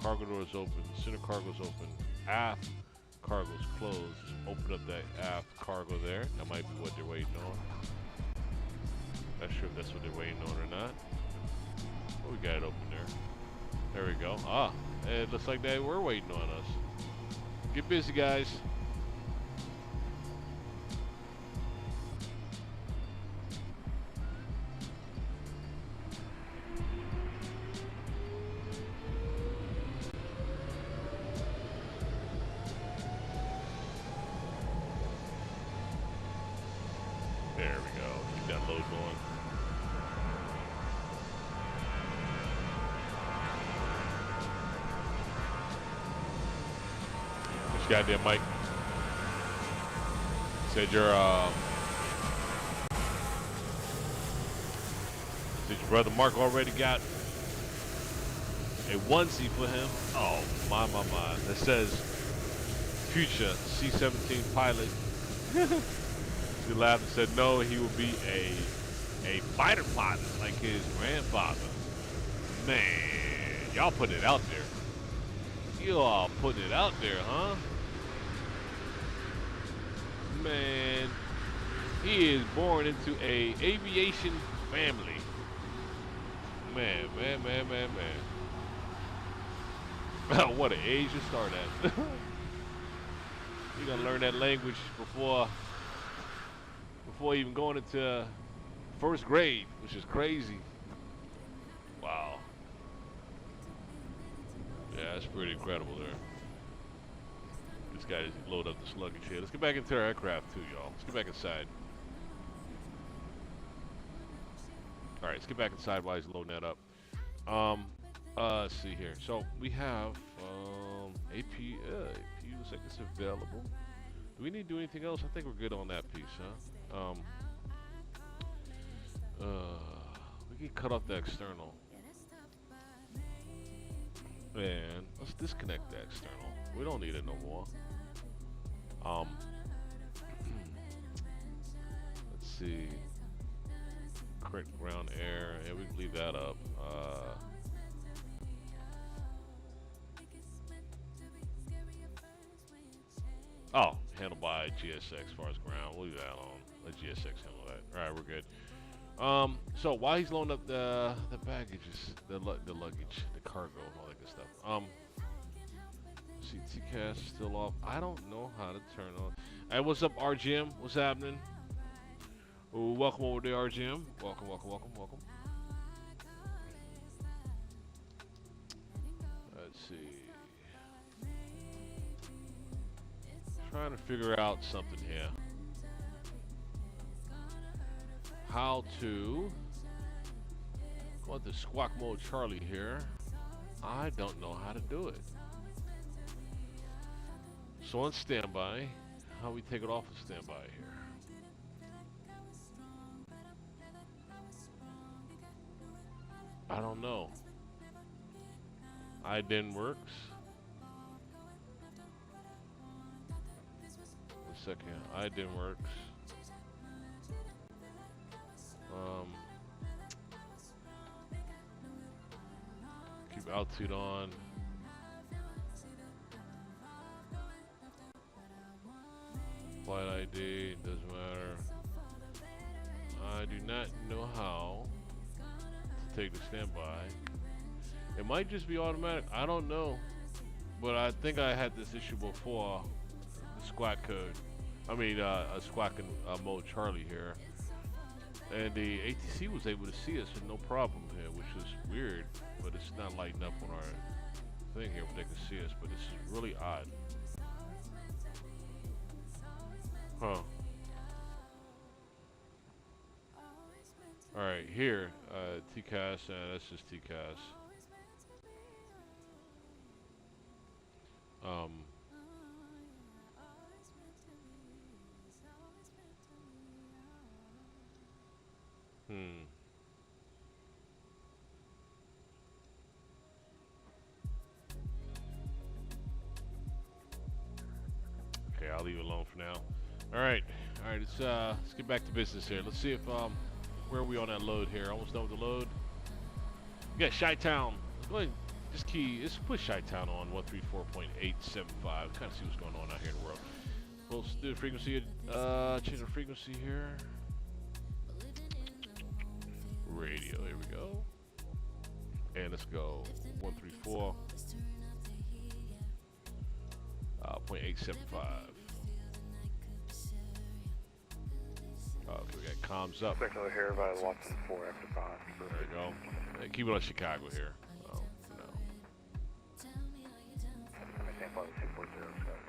Cargo door is open. Center cargo is open. Aft cargo is closed. Just open up that aft cargo there. That might be what they're waiting on. Not sure if that's what they're waiting on or not. Oh, we got it open there. There we go. Ah, it looks like they were waiting on us. Get busy, guys. There we go. Keep that load going. This goddamn Mike said your brother Mark already got a onesie for him. Oh my. That says future C-17 pilot. He laughed and said no, he will be a fighter pilot like his grandfather. Man, y'all putting it out there. Y'all putting it out there, huh? Man, he is born into a aviation family. Man. What an age to start at. You gotta learn that language before even going into first grade, which is crazy. Wow. Yeah, that's pretty incredible there. This guy just load up this luggage here. Let's get back into our aircraft too, y'all. Let's get back inside. All right, let's get back inside while he's loading that up. Let's see here. So we have AP looks like it's available. Do we need to do anything else? I think we're good on that piece, huh? We can cut off the external. And let's disconnect the external. We don't need it no more. Let's see. Correct ground air. Yeah, we can leave that up. Oh, handled by GSX as far as ground. We'll leave that on. Let GSX handle that. All right, we're good. So while he's loading up the baggages, the luggage, the cargo, and all that good stuff. See, TCAS still off. I don't know how to turn on. Hey, what's up, RGM? What's happening? Ooh, welcome over there, RGM. Welcome. Let's see. Trying to figure out something here. How to go into squawk mode Charlie here. I don't know how to do it. So on standby, how we take it off of standby here? I don't know. iDIMM works. A second, iDIMM works. Keep altitude on. Flight ID, doesn't matter. I do not know how to take the standby. It might just be automatic. I don't know. But I think I had this issue before. The squawk code. I mean, a squawking mode Charlie here. And the ATC was able to see us with no problem here, which is weird. But it's not lighting up on our thing here where they can see us. But this is really odd. Huh. Alright, here, TCAS, that's just TCAS. Okay, I'll leave it alone for now. Alright, let's get back to business here. Let's see if, where are we on that load here? Almost done with the load. We got Chi-Town. Go ahead, just key. Let's put Chi-Town on 134.875. Kind of see what's going on out here in the world. We'll do the frequency. Change the frequency here. Radio. Here we go. And let's go 134. 0.875. Okay, we got comms up. Signal here by Watson 4 after box. There we go. Hey, keep it on Chicago here. Oh, no. Maintain flight 240, Scott.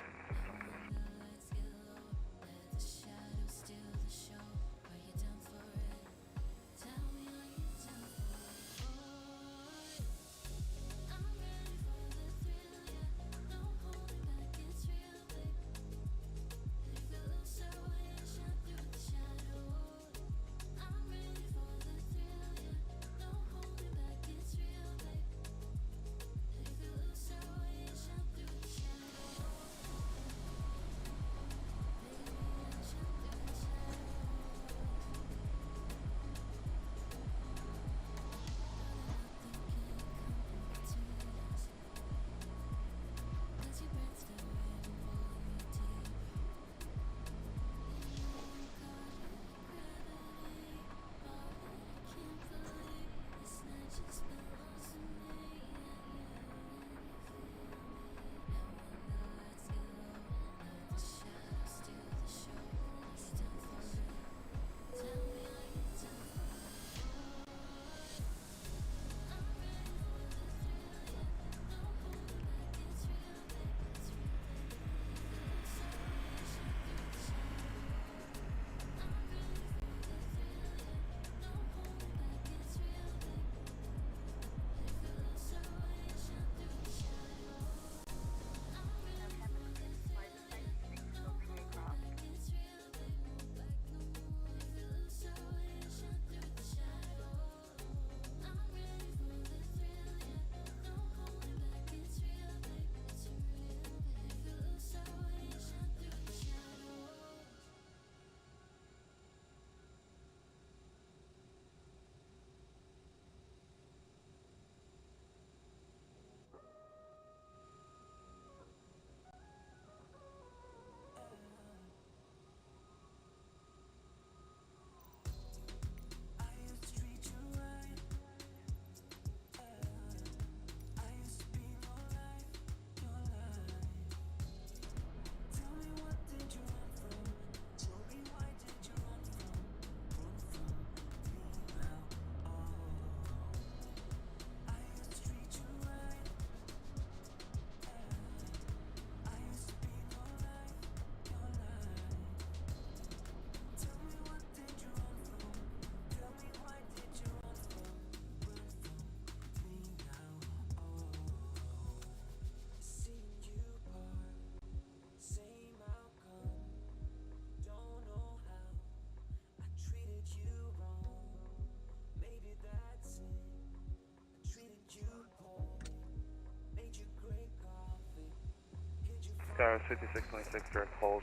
Tower 5626, direct hold,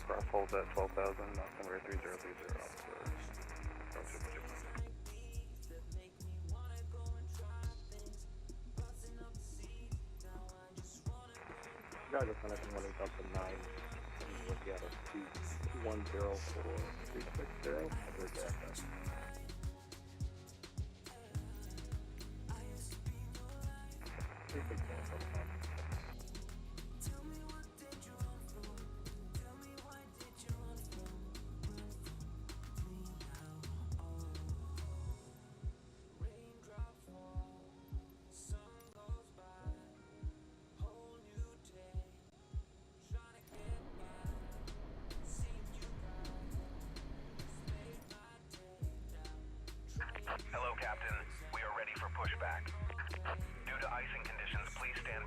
cross hold at 12,000, number 3030. Guys are connecting running up to 9. Look at us 210 for 360. There's that. Hello, Captain. We are ready for pushback. Due to icing conditions, please stand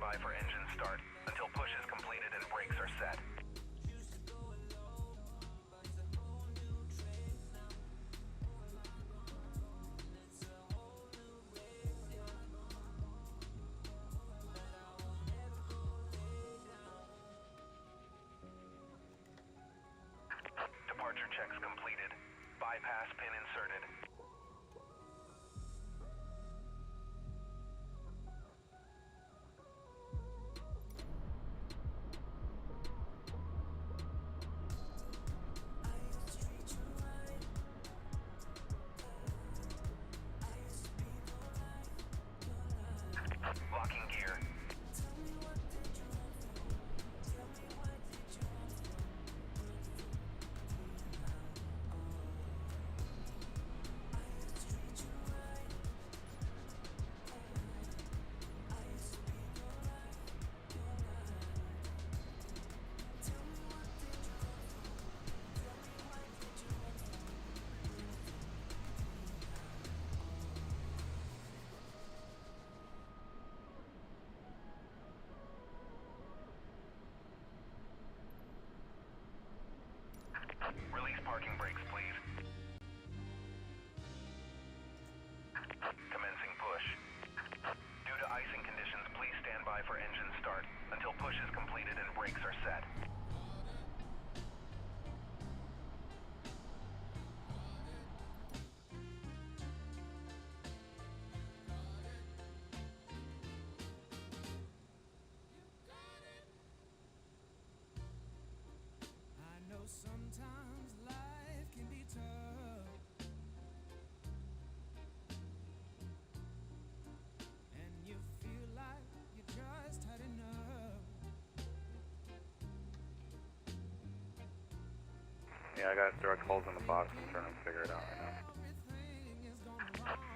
Yeah, I got direct holes in the box. I'm trying to figure it out right now.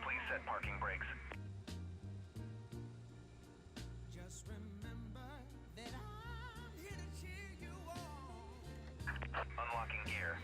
Please set parking brakes. Unlocking gear.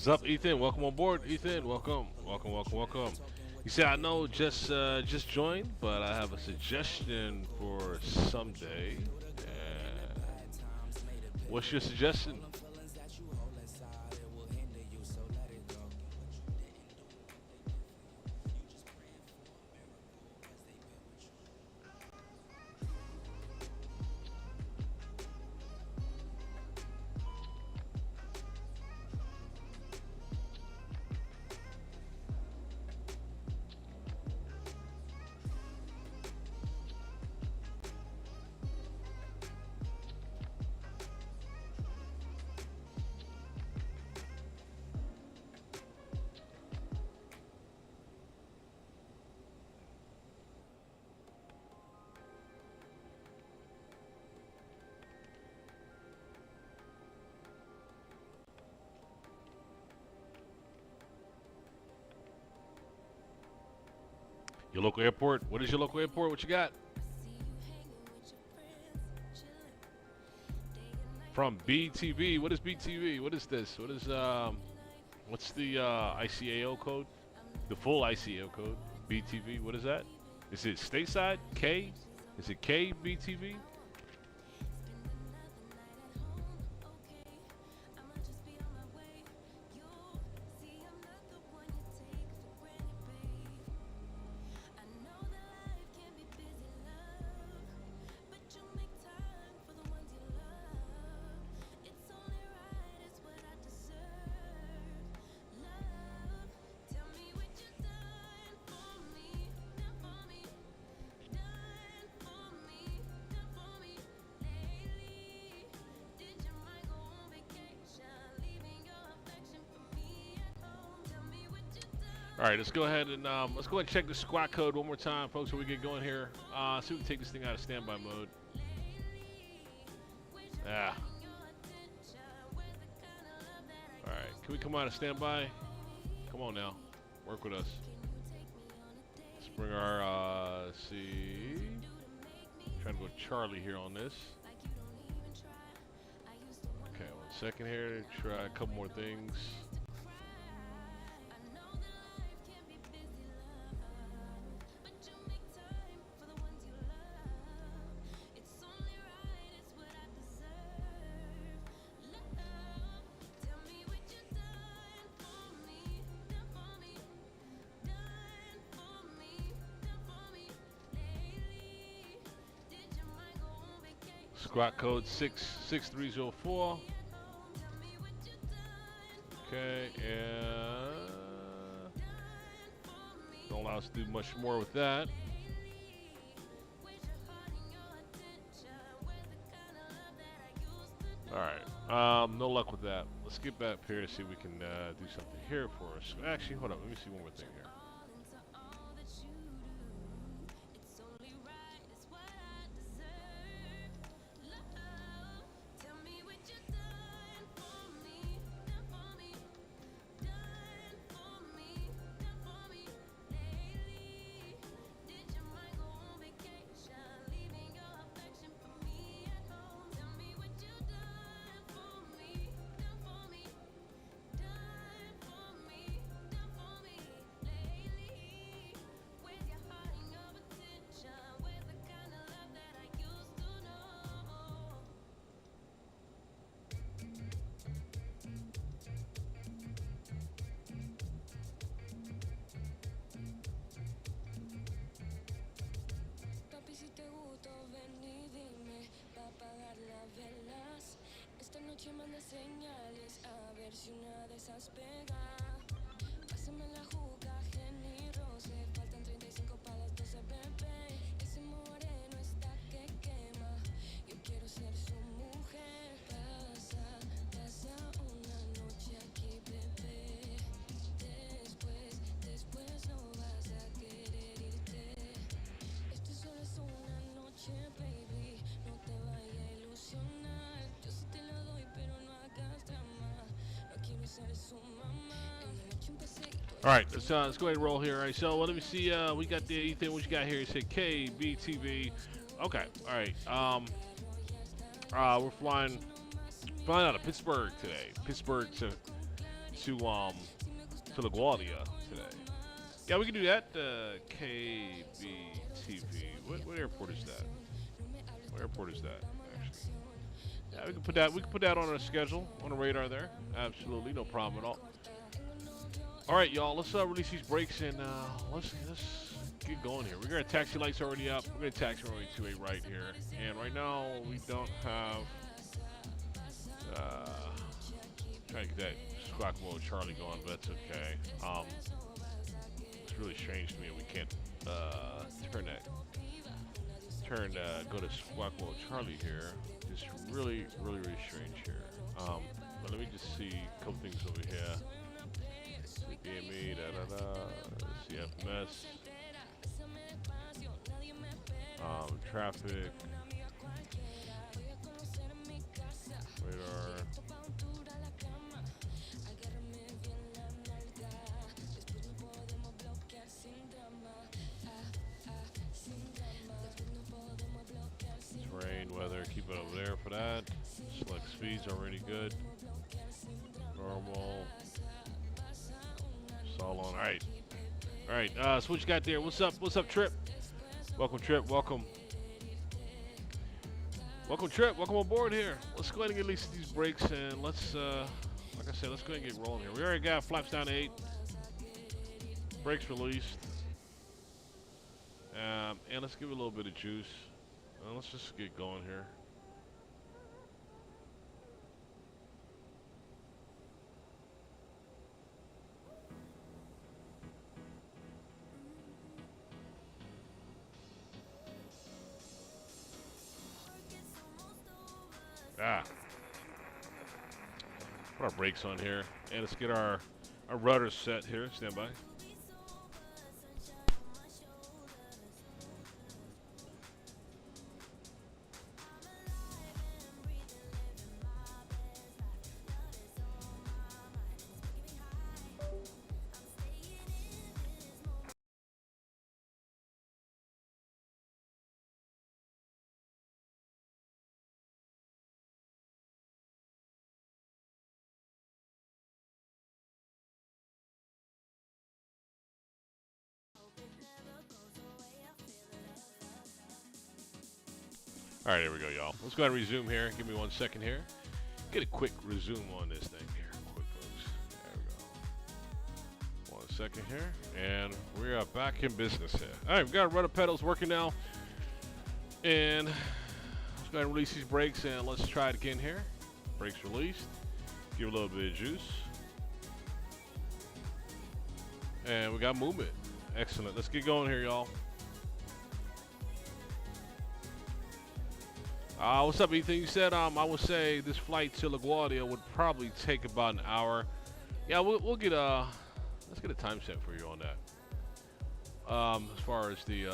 What's up, Ethan? Welcome on board, Ethan. Welcome, welcome, welcome, welcome. You say I know just joined, but I have a suggestion for someday. What's your suggestion? Your local airport? What is your local airport? What you got? From BTV. What is BTV? What is this? What is what's the ICAO code? The full ICAO code. BTV. What is that? Is it stateside? K? Is it K BTV? All right, let's go ahead and check the squat code one more time, folks, before we get going here. See if we can take this thing out of standby mode. Yeah. All right, can we come out of standby? Come on now, work with us. Let's bring our let's see. Trying to go Charlie here on this. Okay, 1 second here. Try a couple more things. Squat code 66304. Okay, and don't allow us to do much more with that. All right, no luck with that. Let's get back here to see if we can do something here for us. Actually, hold on. Let me see one more thing here. Manda señales a ver si una de esas pega. Pásame la juca, Jenny Rose. Faltan 35 para las 12, bebé. Ese moreno está que quema. Yo quiero ser su mujer. Pasa una noche aquí, bebé. Después no vas a querer irte. Esto solo es una noche, baby. No te vayas a ilusionar. Yo sí te lo doy, pero no hagas drama. No quiero ser su mamá. All right, let's go ahead and roll here. All right, so let me see. We got the Ethan. What you got here? You said KBTV. Okay. All right. We're flying out of Pittsburgh today. Pittsburgh to to LaGuardia today. Yeah, we can do that. KBTV. What airport is that? What airport is that? Actually, yeah, we can put that. We can put that on our schedule, on the radar there. Absolutely, no problem at all. All right, y'all. Let's release these brakes and let's get going here. We got our taxi lights already up. We're gonna taxi already to a right here, and right now we don't have. Trying to get that squawk mode Charlie going, but that's okay. It's really strange to me we can't go to squawk mode Charlie here. It's really strange here. But let me just see a couple things over here. DME, CFMS, traffic, radar. Terrain, weather, keep it over there for that. Select speeds already good. Normal. It's all on. All right. So what you got there? What's up? What's up, Trip? Welcome, Trip. Welcome. Welcome, Trip. Welcome aboard here. Let's go ahead and get release these brakes and let's, like I said, let's go ahead and get rolling here. We already got flaps down to 8. Brakes released. And let's give it a little bit of juice. Let's just get going here. Put our brakes on here, and let's get our rudder set here. Stand by. All right, here we go, y'all. Let's go ahead and resume here. Give me 1 second here. Get a quick resume on this thing here, quick, folks. There we go. 1 second here, and we are back in business here. All right, we've got our rudder pedals working now, and let's go ahead and release these brakes, and let's try it again here. Brakes released. Give it a little bit of juice, and we got movement. Excellent. Let's get going here, y'all. What's up, Ethan? You said I would say this flight to LaGuardia would probably take about an hour. Yeah, we'll get let's get a time set for you on that. As far as the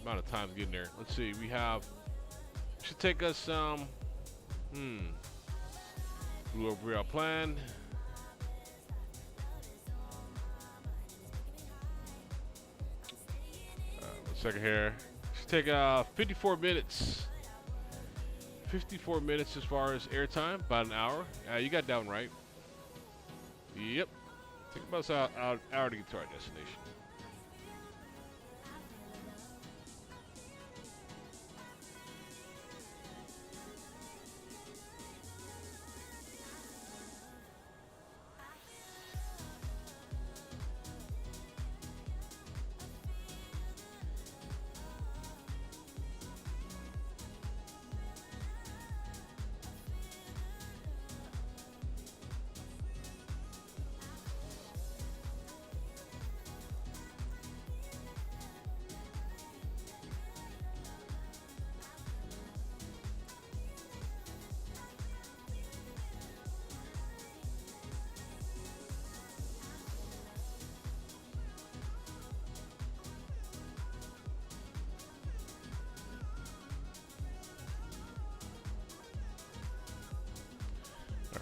amount of time getting there, let's see. We have should take us flew over our plan. 1 second here. Should take 54 minutes. 54 minutes as far as airtime, about an hour. You got that one right. Yep. Take about an hour to get to our destination.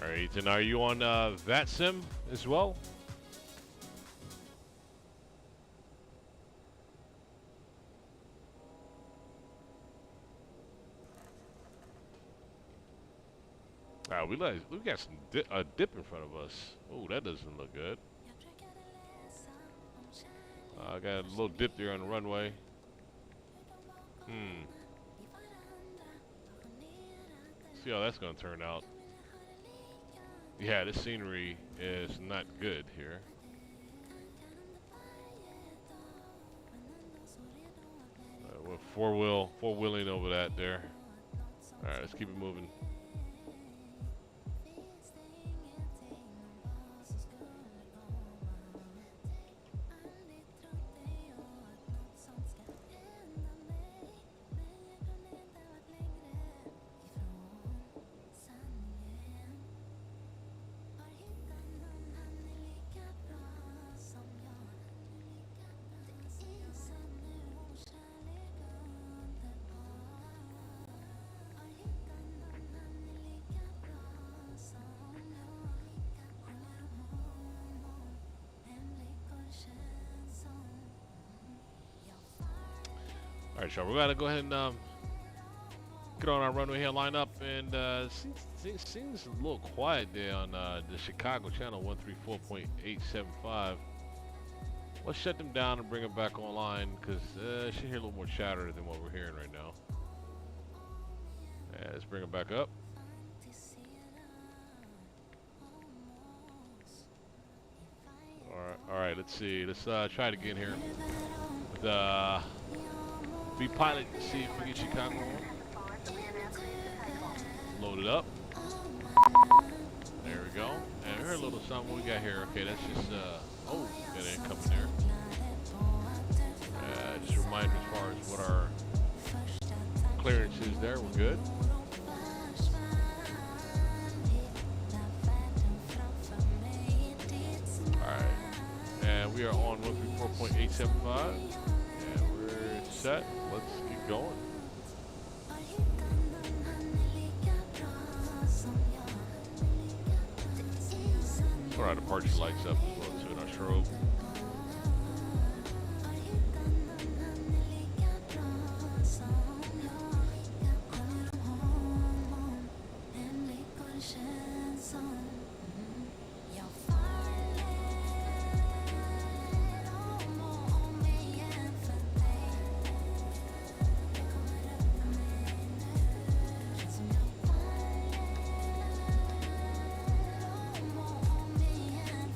All right, and are you on VATSIM as well? we got some a dip in front of us. Oh, that doesn't look good. I got a little dip there on the runway. See how that's gonna turn out. Yeah, this scenery is not good here. We're four-wheeling over that there. All right, let's keep it moving. All right, y'all, we gotta go ahead and get on our runway here, line up, and seems a little quiet there on the Chicago channel 134.875. Let's shut them down and bring them back online because I should hear a little more chatter than what we're hearing right now. Yeah, let's bring them back up. All right, let's see. Let's try it again here. Be pilot and see if we get Chicago on. Load it up. There we go. And here's a little something we got here. Okay, that's just oh, got an incoming there. Just a reminder as far as what our clearance is there. We're good. All right, and we are on 134.875. Set. Let's keep going. Put our departure lights up as well too in our strobe.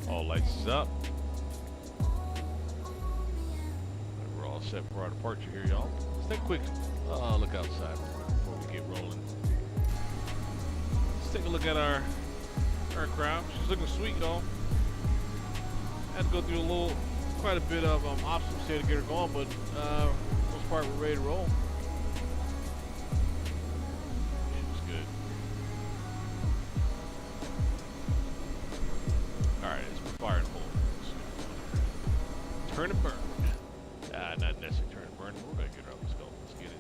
All lights is up. We're all set for our departure here, y'all. Let's take a quick look outside before we get rolling. Let's take a look at our aircraft. She's looking sweet, y'all. Had to go through quite a bit of obstacles here to get her going, but for the most part we're ready to roll. Turn and burn. Not necessarily turn and burn. We're gonna get her up. Let's go. Let's get it.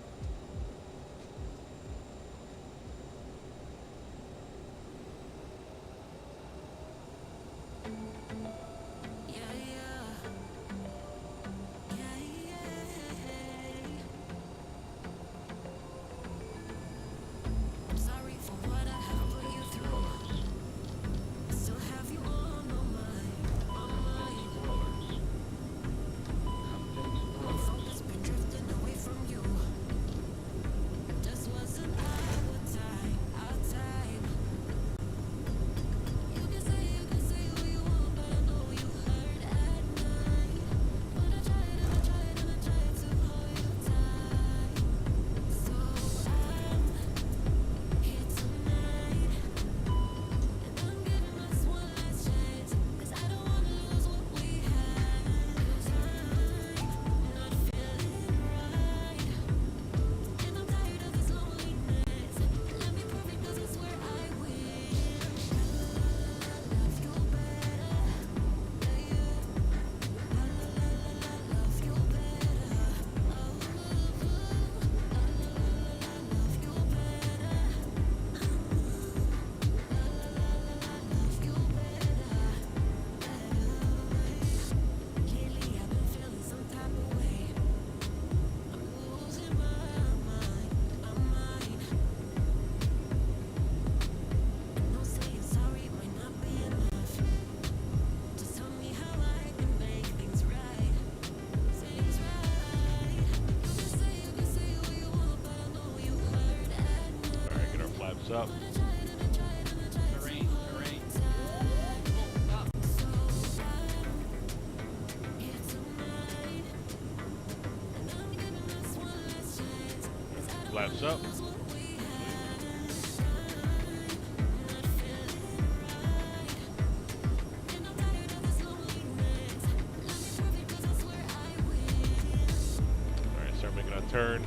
I'm sorry for what I have put you through. I still have you on my mind. up. Terrain. Oh, up. Flaps up. Alright, start making a turn.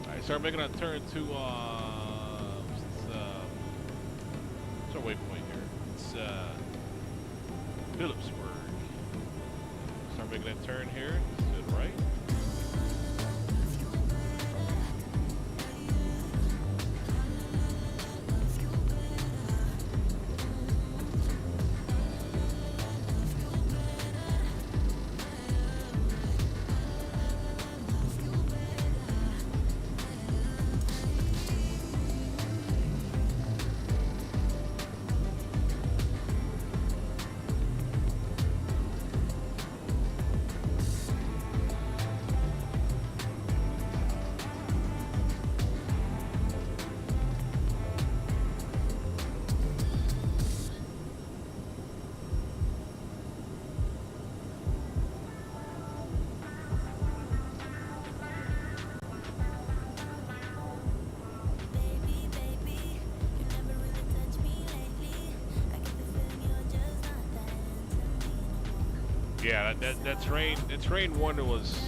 Alright, start making a turn to what's our waypoint here? It's Phillipsburg. Start making that turn here. To the right. Yeah, that terrain one was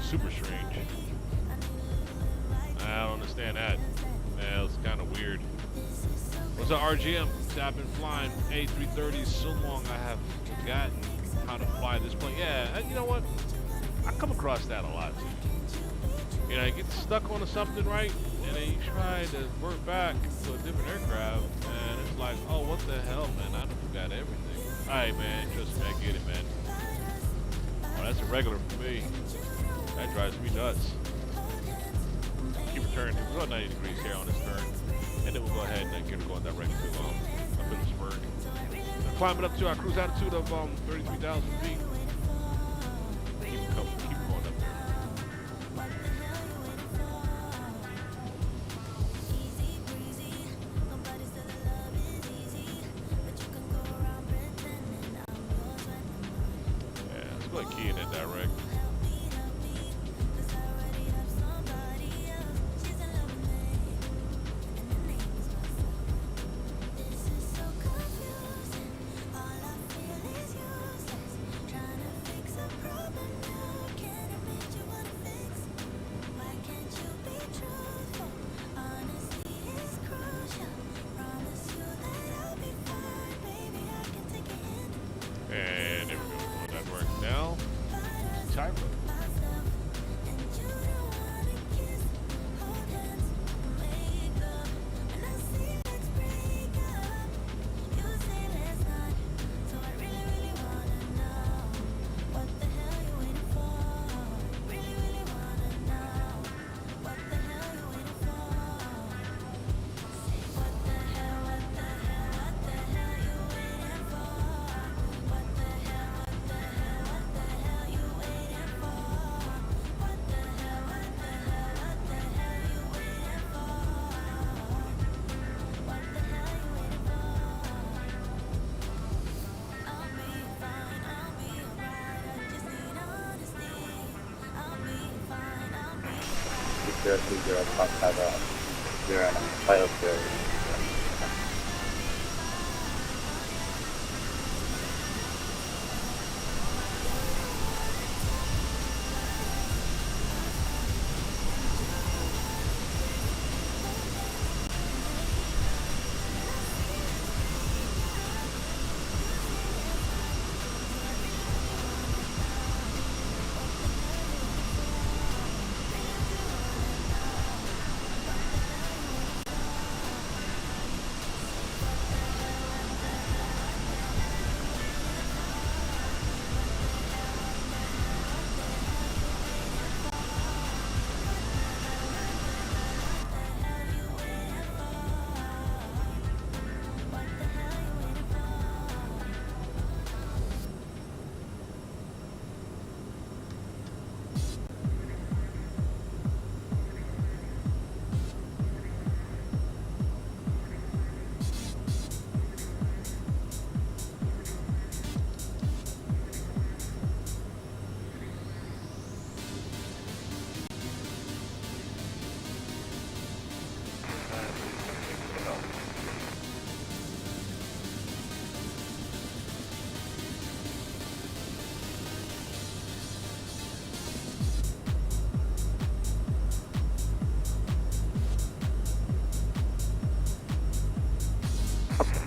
super strange. I don't understand that. Yeah, it's kind of weird. What's up, RGM? I've been flying A330s so long I have forgotten how to fly this plane. Yeah, you know what? I come across that a lot. You know, you get stuck on something, right? And then you try to work back to a different aircraft, and it's like, oh, what the hell, man? I forgot everything. All right, man, trust me, I get it, man. Oh, that's a regular for me. That drives me nuts. Keep returning. We'll go 90 degrees here on this turn, and then we'll go ahead and get it going direct to Phillipsburg. Climbing up to our cruise altitude of 33,000 feet. Keep going up there. Key in that direct. And there we go. On that work now. Tyro. Zero top had a 0 and a file series.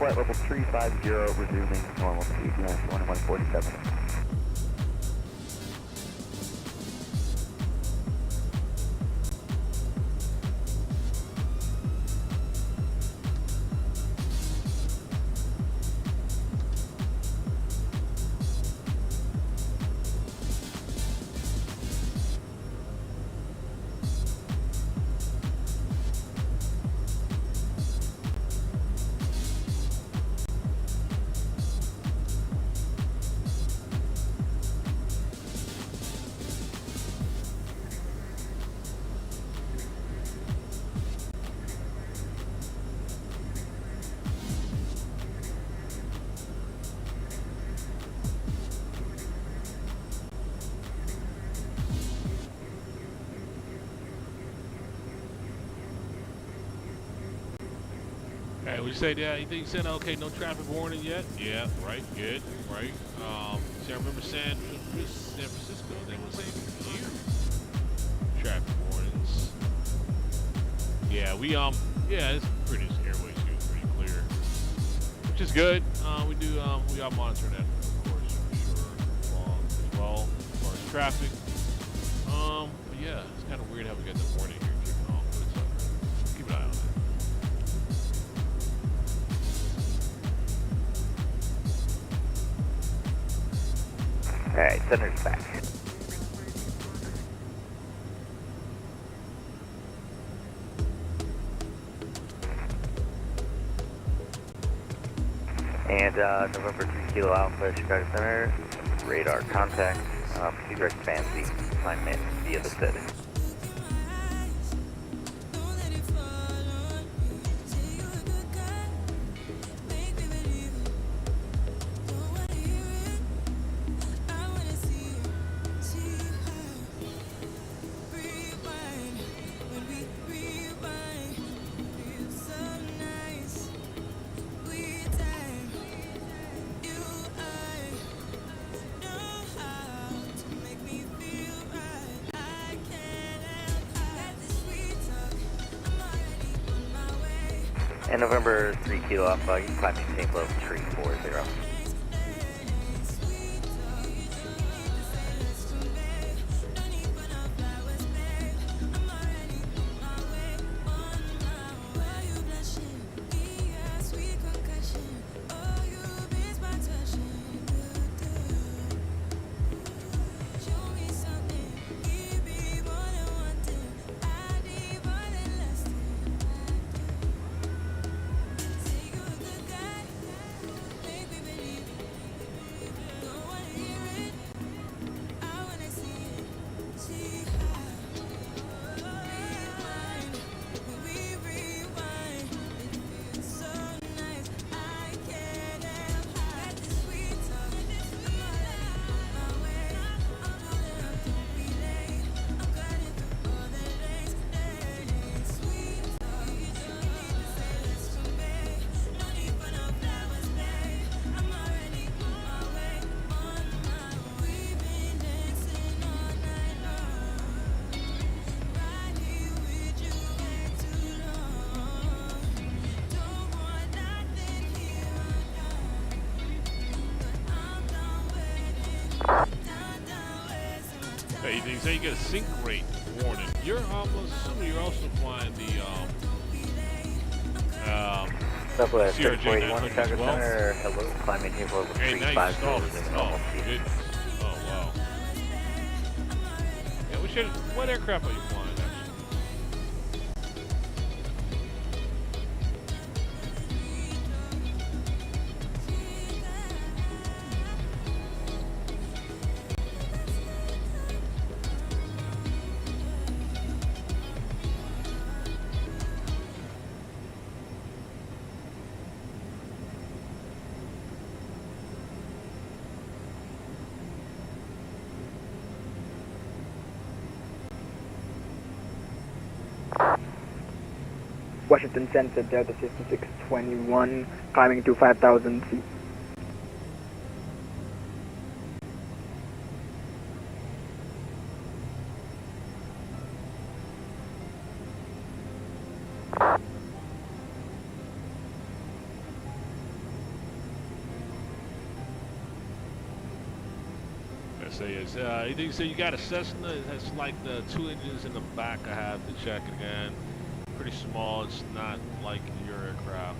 flight level 350, resuming normal speed, United 2147. Hey, we say that. You think you said okay? No traffic warning yet? Yeah, right. Good, right. See, I remember San Francisco. They were saying few traffic warnings. Yeah, yeah, it's pretty airways here, it's pretty clear, which is good. We are monitoring that, of course, for sure, as well as far as traffic. But yeah, it's kind of weird how we got the warning here kicking off. But it's keep an eye on that. Alright, center's back. And November 3 Kilo Alpha, Chicago Center, radar contact, proceed right span Z, alignment via the SID. And November 3 Kilo Alpha, you can climb maintain level 340. Hey, you say you get a sync rate warning. I'm assuming you're also flying the Southwest CRJ 41 900 Chicago as well. Center, hello, climbing here level Hey, now you 350, stalled. resuming Oh, normal speed. goodness. Oh, wow. Yeah, what aircraft are you flying, actually? Washington Center, Delta System 621, climbing to 5,000 feet. say is, so you got a Cessna. It has like the 2 engines in the back. I have to check again. Pretty small. It's not like your aircraft.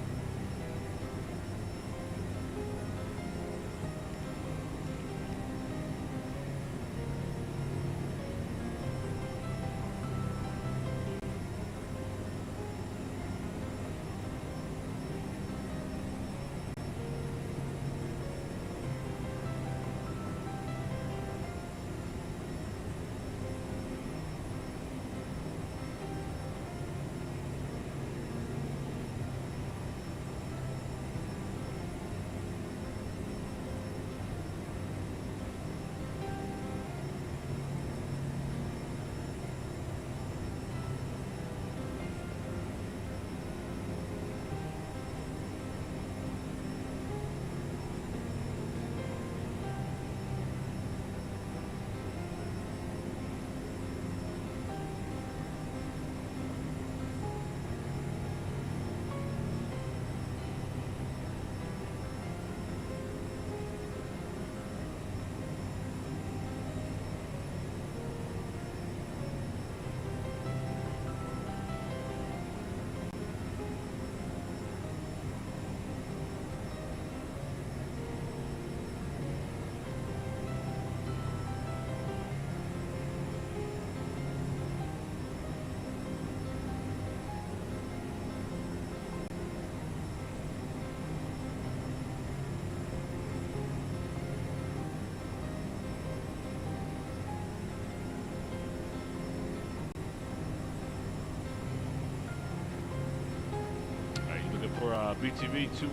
For BTV to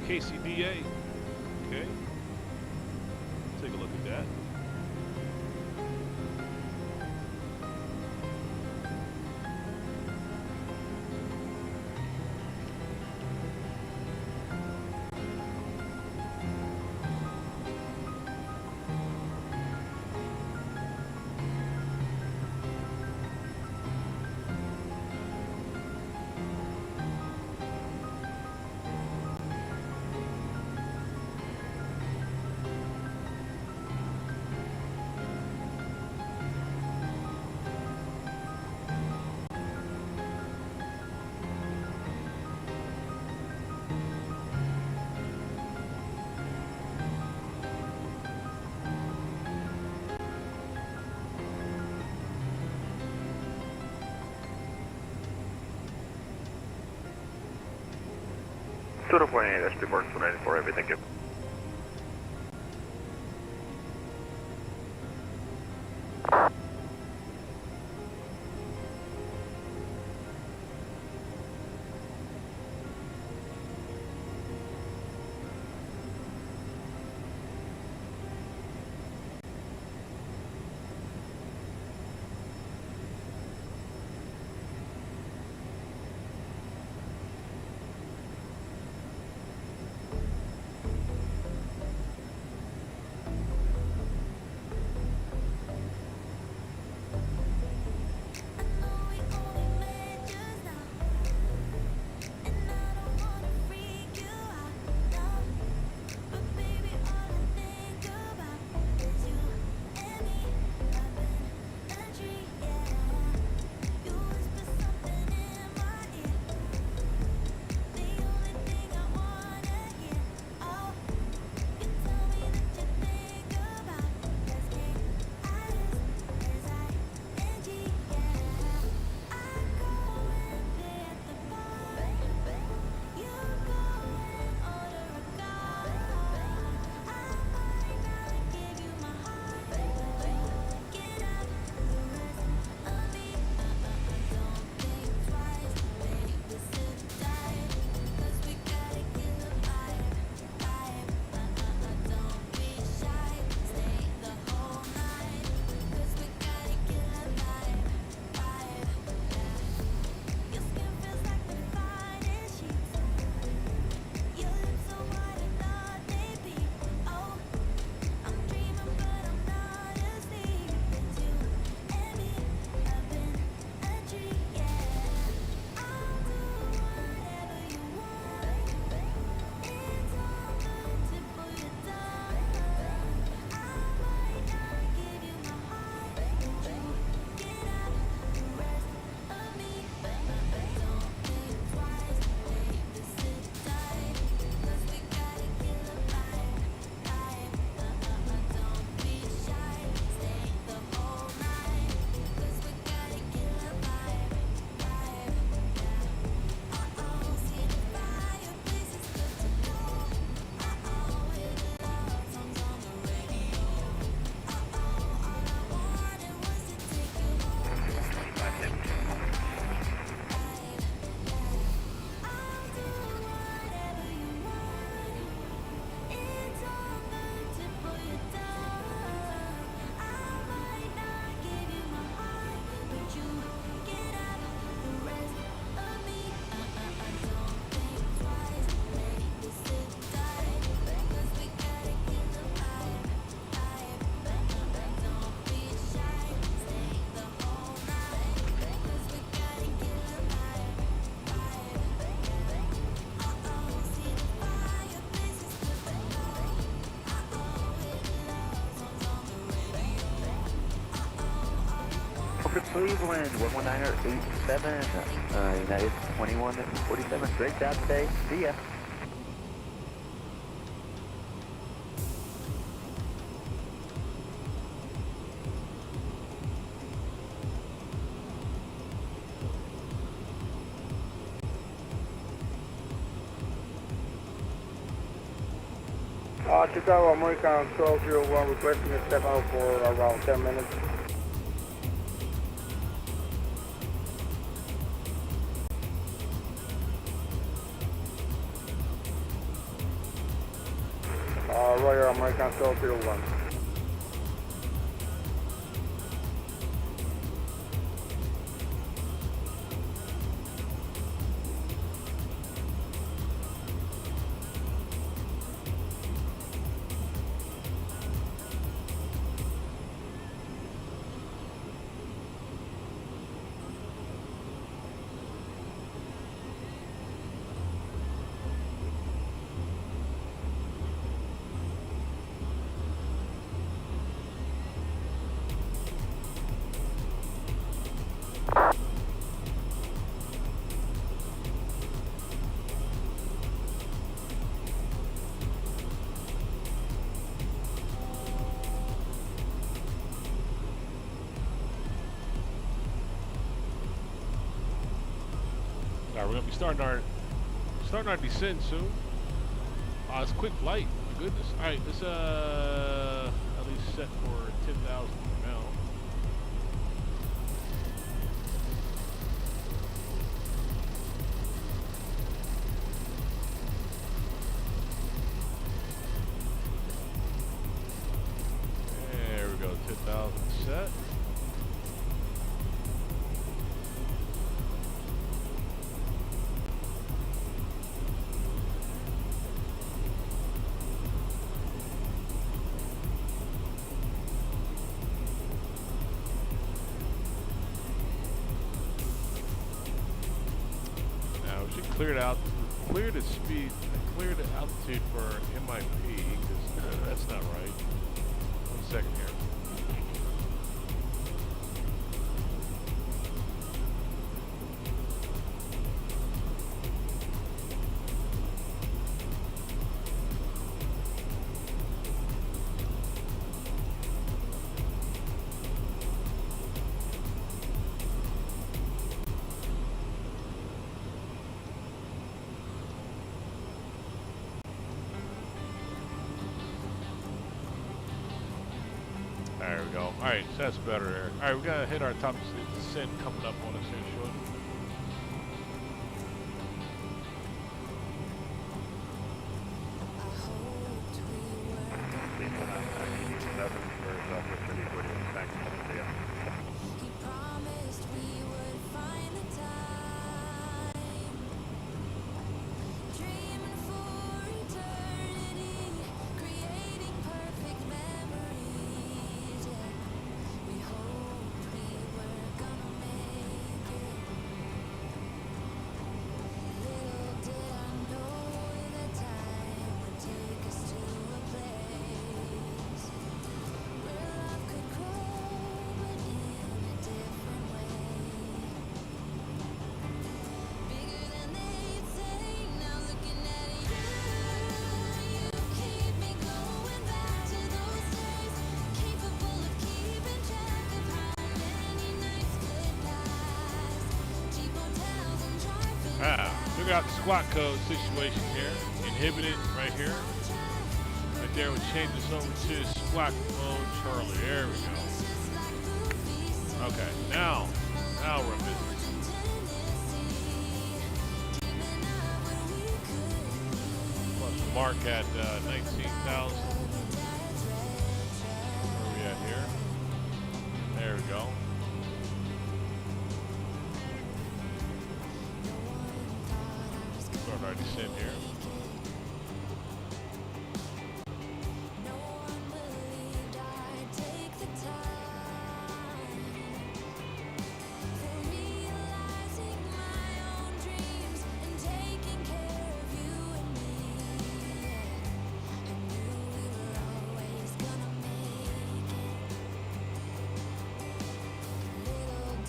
KCDA. Okay. Take a look at that. Pseudo 48, SP Mark 94, Heavy, thank you. Cleveland, 11987, United 2147. Great job today. See ya. Chicago American 1201 requesting a step out for around 10 minutes. Royal American 1201. All right, we're gonna be starting our descent soon. It's a quick flight. My goodness. All right, let's at least set for 10,000 for now. There we go, 10,000 set. Cleared out, cleared the speed, cleared the altitude for MIP, because that's not right. 1 second here. There we go. All right, so that's better there. All right, we're gonna hit our top descent coming up on us here shortly. He promised we would find the time, dreaming for eternity, creating perfect memories. Yeah, we hoped we were gonna make it. Little did I know that time would take us to a place where love could grow, but in a different way. Bigger than they'd say. Now looking at you keep me going back to those days. Capable of keeping track of how many nights could last. Cheap hotels and driving. Figure out the squat code situation here. Inhibited right here. Right there, we'll change this over to squat mode Charlie. There we go. Okay, now we're in business. Plus mark at 19,000. Where are we at here? There we go. Start our descent here. No one believed I'd take the time for realizing my own dreams and taking care of you and me. I knew we were always gonna make it. Little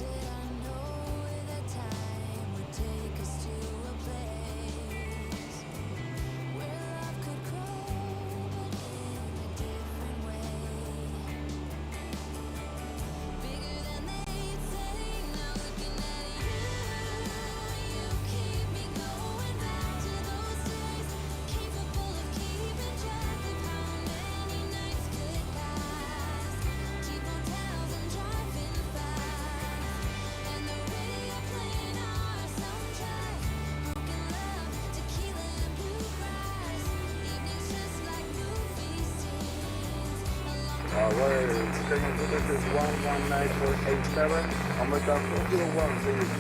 This is 119487. I'm with 401, please.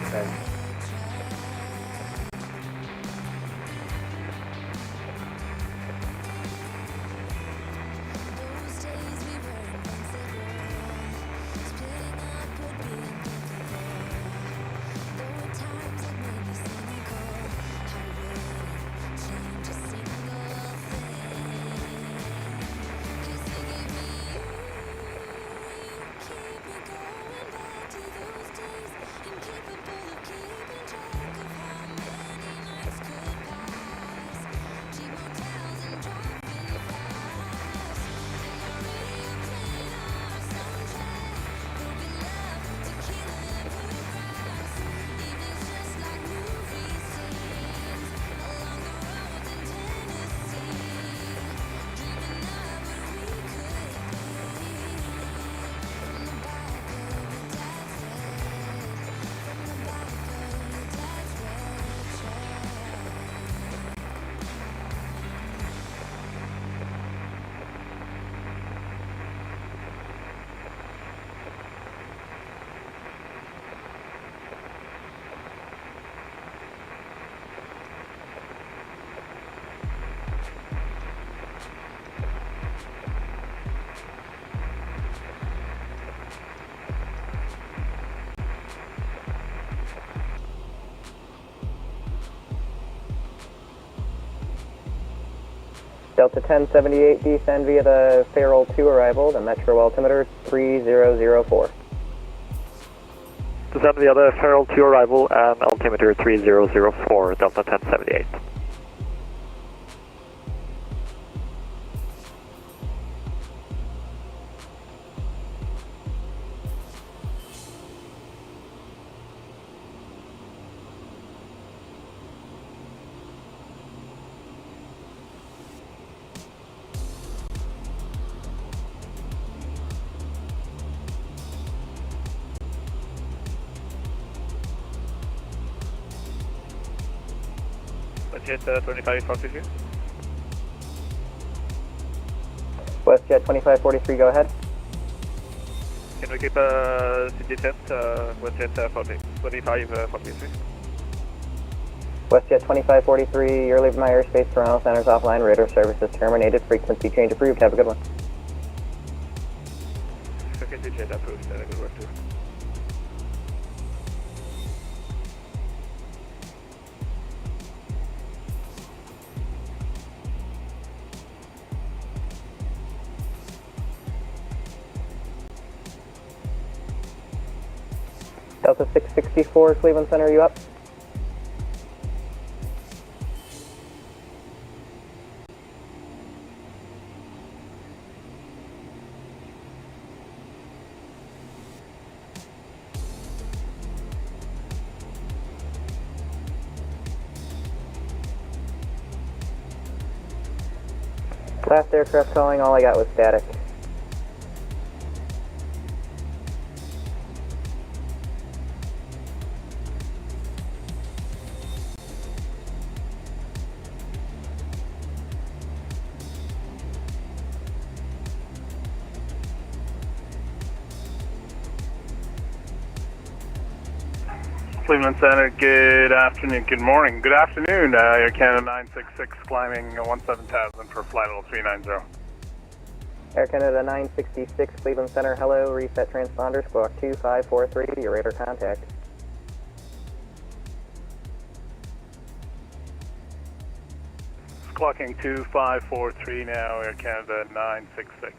Okay. Those days we were invincible. Splitting up would be inevitable. There were times that made me cynical. I wouldn't change a single thing. 'Cause you gave me you. Keep me going back to those days. Incapable of keeping track of how many nights could pass. Cheap motels and drive really fast. Memory of playing our soundtrack. Broken love, tequila and bluegrass. Evenings just like movie scenes. Along the roads in Tennessee. Dreaming of what we could be. From the back of your dad's head. From the back of your dad's red shirt. Delta 1078, descend via the Farrell 2 arrival, the metro altimeter 3004. Descend the other Farrell 2 arrival and altimeter 3004, Delta 1078. Jet 2543. WestJet 2543, go ahead. Can we keep CG10 WestJet 2543? WestJet 2543, you're leaving my airspace. Toronto Center's offline. Radar services terminated. Frequency change approved. Have a good one. Frequency change approved. Good work too. Delta 664, Cleveland Center, you up? Last aircraft calling, all I got was static. Cleveland Center, good afternoon, good morning, good afternoon, Air Canada 966 climbing 17,000 for flight level 390. Air Canada 966, Cleveland Center, hello, reset transponder, squawk 2543, your radar contact. Squawking 2543 now, Air Canada 966.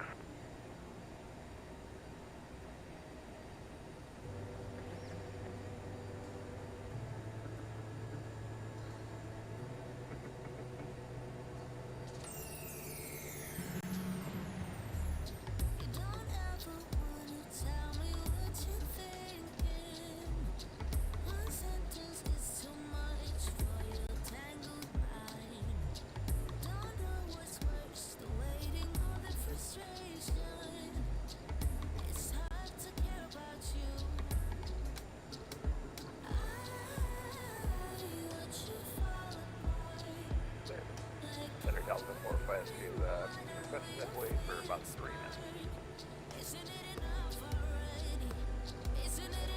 You don't ever wanna tell me what you're thinking. One sentence is too much for your tangled mind. Don't know what's worse, the waiting or the frustration.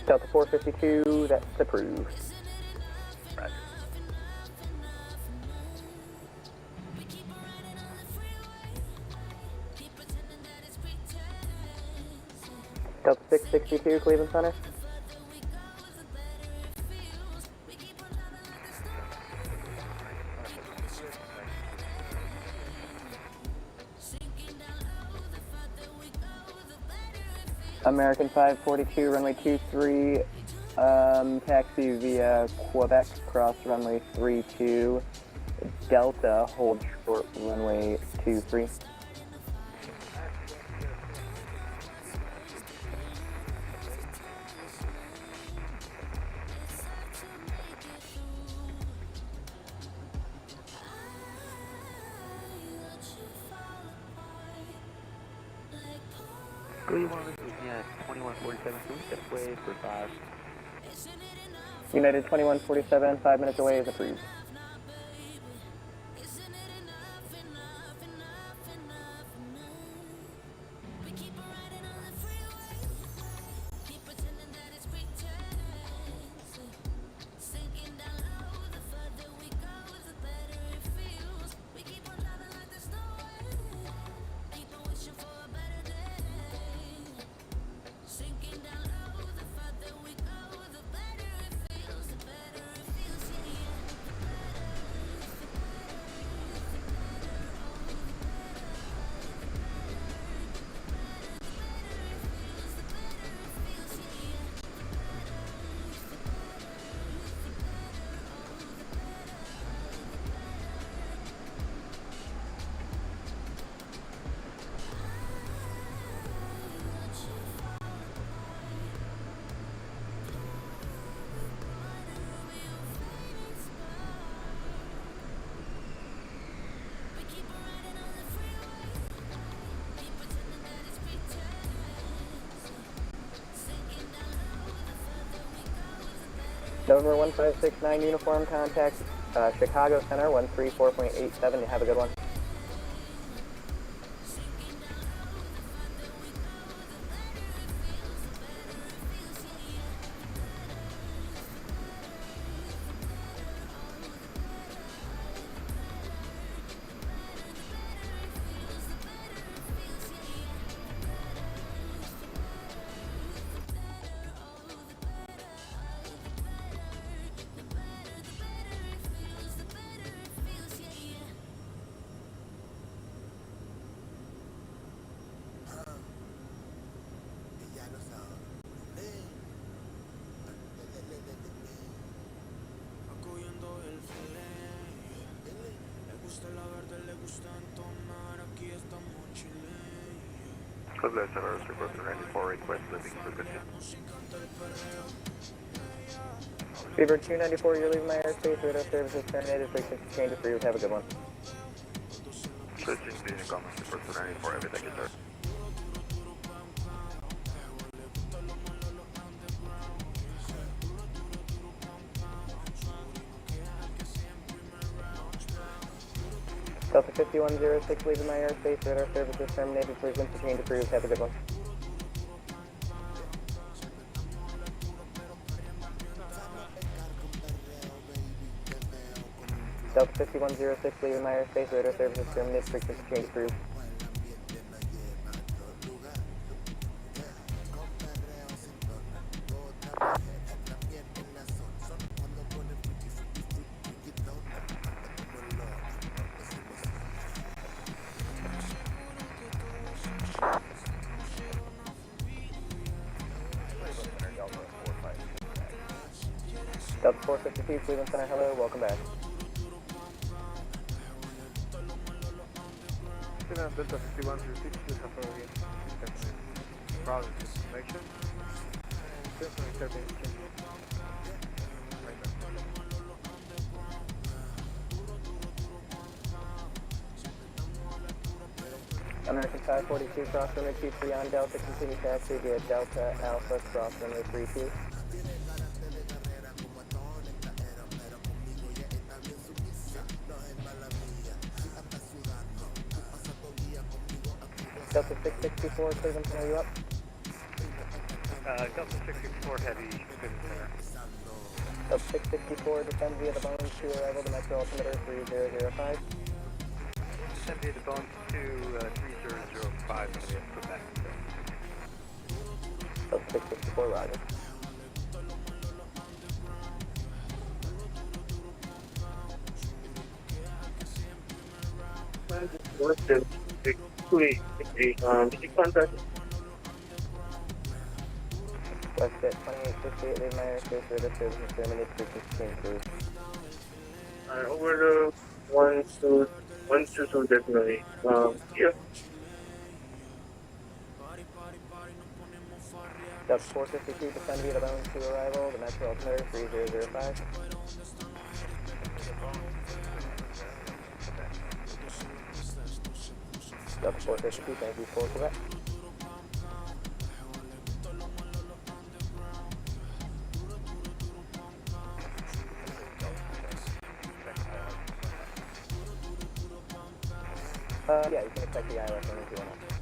Delta 452, that's approved. Roger. Delta 662, Cleveland Center. American 542, runway 23, taxi via Quebec, cross runway 32, Delta, hold short runway 23. Cleveland, this is United 2147, can we step away for 5? United 2147, 5 minutes away is approved. November 1569 uniform, contact Chicago Center 134.87. You have a good one. Cleveland Center, request 94, request living frequency. Beaver 294, you're leaving my airspace. Radar services terminated. Frequency change approved. Have a good one. Switching to Unicom, request 94, everything is there. Delta 5106, leaving my airspace. Radar services terminated. Frequency change approved. Have a good one. Delta 5106, leaving my airspace. Radar services terminated. Frequency change approved. Delta 452, Cleveland Center, hello, welcome back. Delta 5106, we have already problem connection. American 542, cross runway 23 on Delta, continue taxi via Delta Alpha, cross runway 32. Delta 664, Cleveland, are you up? Delta 664 Heavy, Victus Center. Delta 664, descend via the Bones to arrival to Metro Altimeter 3005. Descend via the Bones to 3005, going to be at Quebec. Delta 664, roger. Did you contact? Westjet 2868, leave my airspace, radar services terminated, frequency improved. Over the 122 definitely. Yeah. Delta 452, descend via the Bones to arrival to Metro Altimeter 3005. Delta 452, thank you for Quebec. Yeah, you can expect the ILS on if you want to.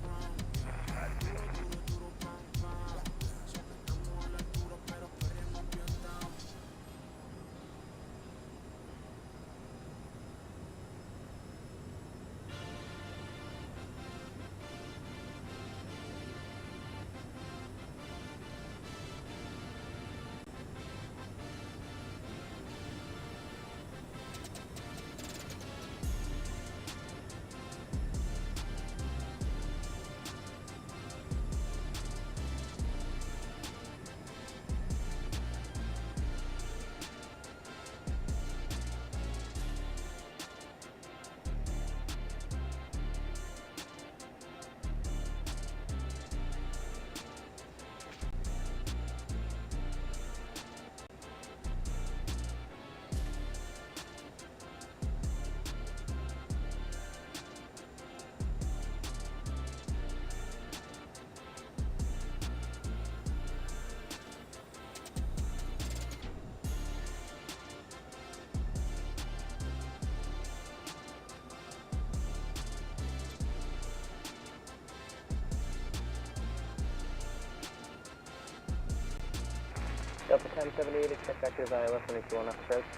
Delta 1078, expect vectors ILS when you want up approach.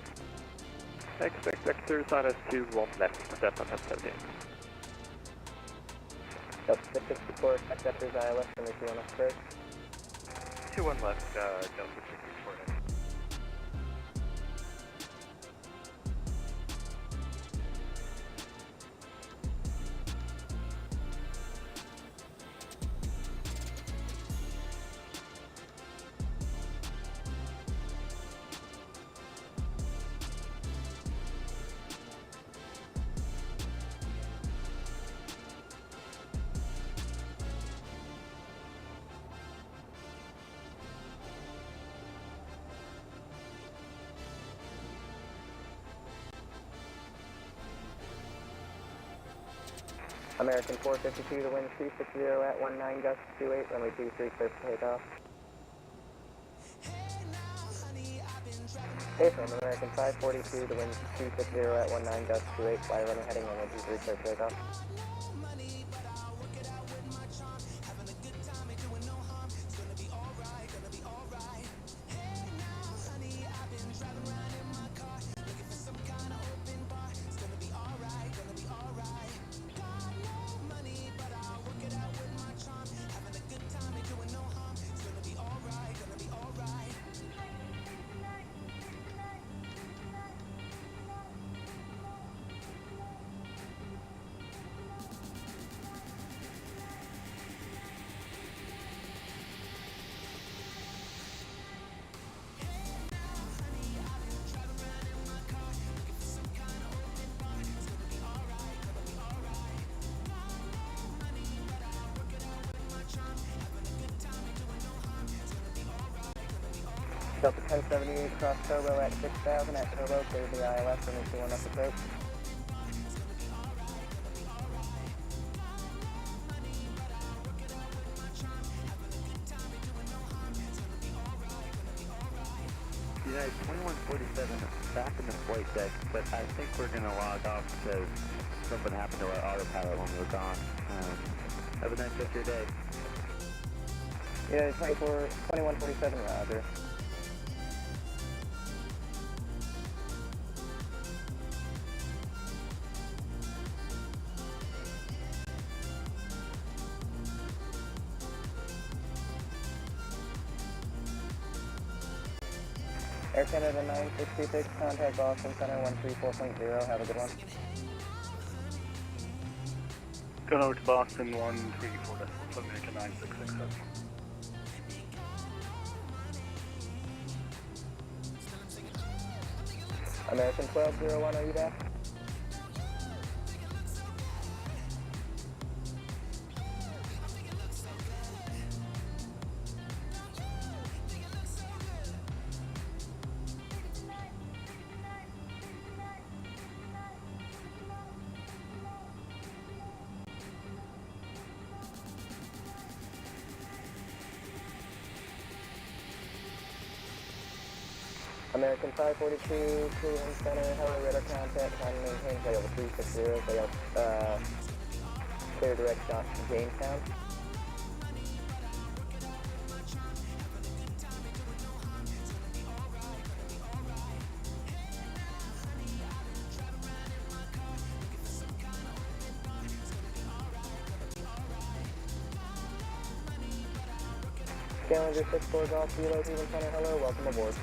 Expect vectors on S2, 1 left, step on S78. Delta 664, expect vectors ILS when you want up approach. 2-1 left, Delta 664 Heavy. American 452, the wind 360 at 19 gust 28, runway 23, clear for takeoff. Hey, from American 542, the wind 260 at 19 gust 28, fly runway heading runway 23, clear for takeoff. Delta 1078, cross turbo at 6,000 at turbo, clear the ILS when you want up approach. United 2147 back in the flight deck, but I think we're going to log off because something happened to our autopilot when we were gone. Have a nice rest of your day. Yeah, 2147, roger. Air Canada 966, contact Boston Center 134.0, have a good one. Going over to Boston 134, that's American 9667. American 1201, are you back? American 542, Cleveland Center, hello, radar contact, time to maintain, play over 360, play out, clear direct shot to Jamestown. Challenger 64 Golf Kilo, Cleveland Center, hello, welcome aboard.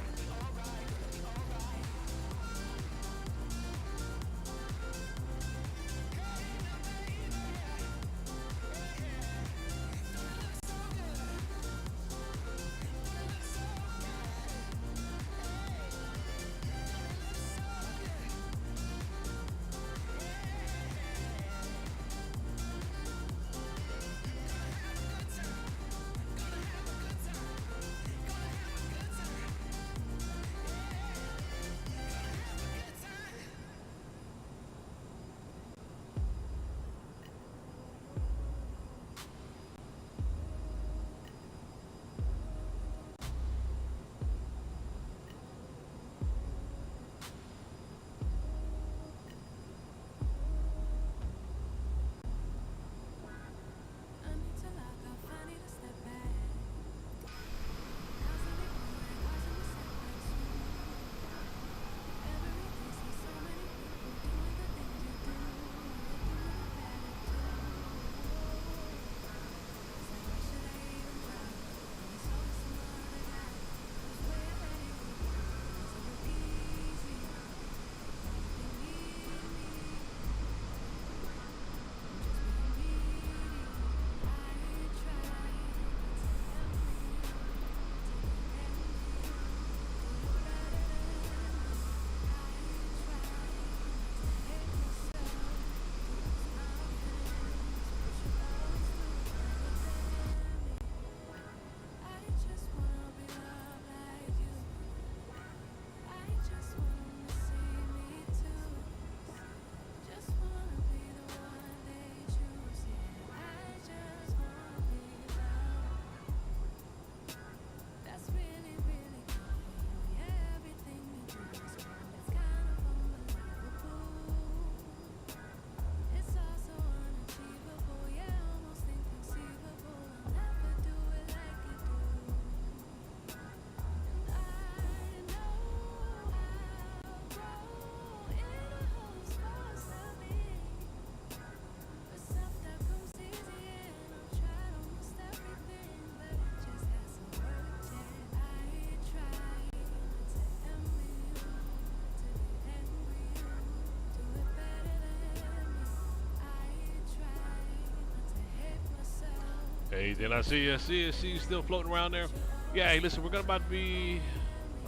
Hey, then I see you still floating around there. Yeah, hey, listen, we're about to be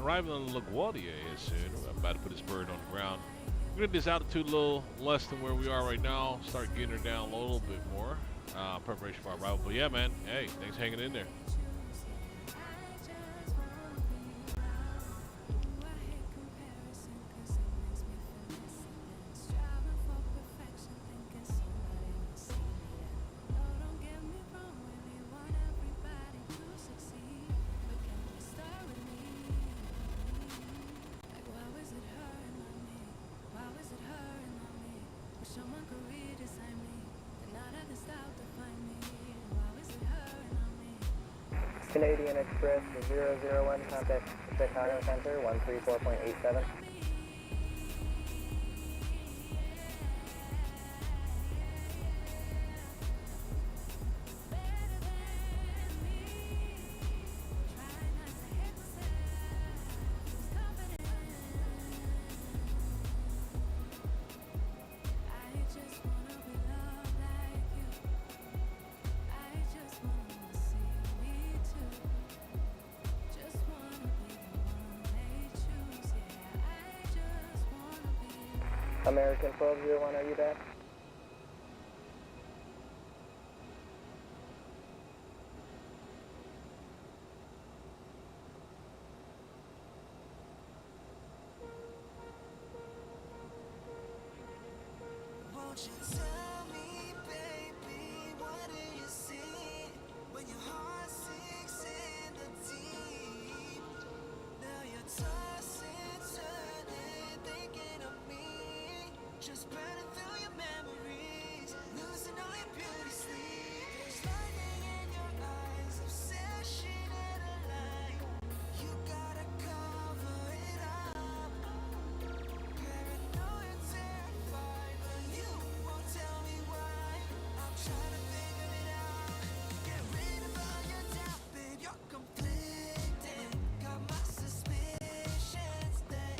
arriving on LaGuardia here soon. I'm about to put this bird on the ground. We're gonna get this altitude a little less than where we are right now. Start getting her down a little bit more. Preparation for our arrival. But yeah, man, hey, thanks for hanging in there. Canadian Express 001, contact Chicago Center 134.87. American 1201, are you back? Won't you tell me, baby, what do you see when your heart sinks in the deep? Now you're tossing, turning, thinking of me, just burning through your memories, losing all your beauty sleep. There's lightning in your eyes, obsession and a lie. You gotta cover it up. Paranoid, terrified, but you won't tell me why. I'm trying to figure it out. Get rid of all your doubt, babe. You're conflicted. Got my suspicions that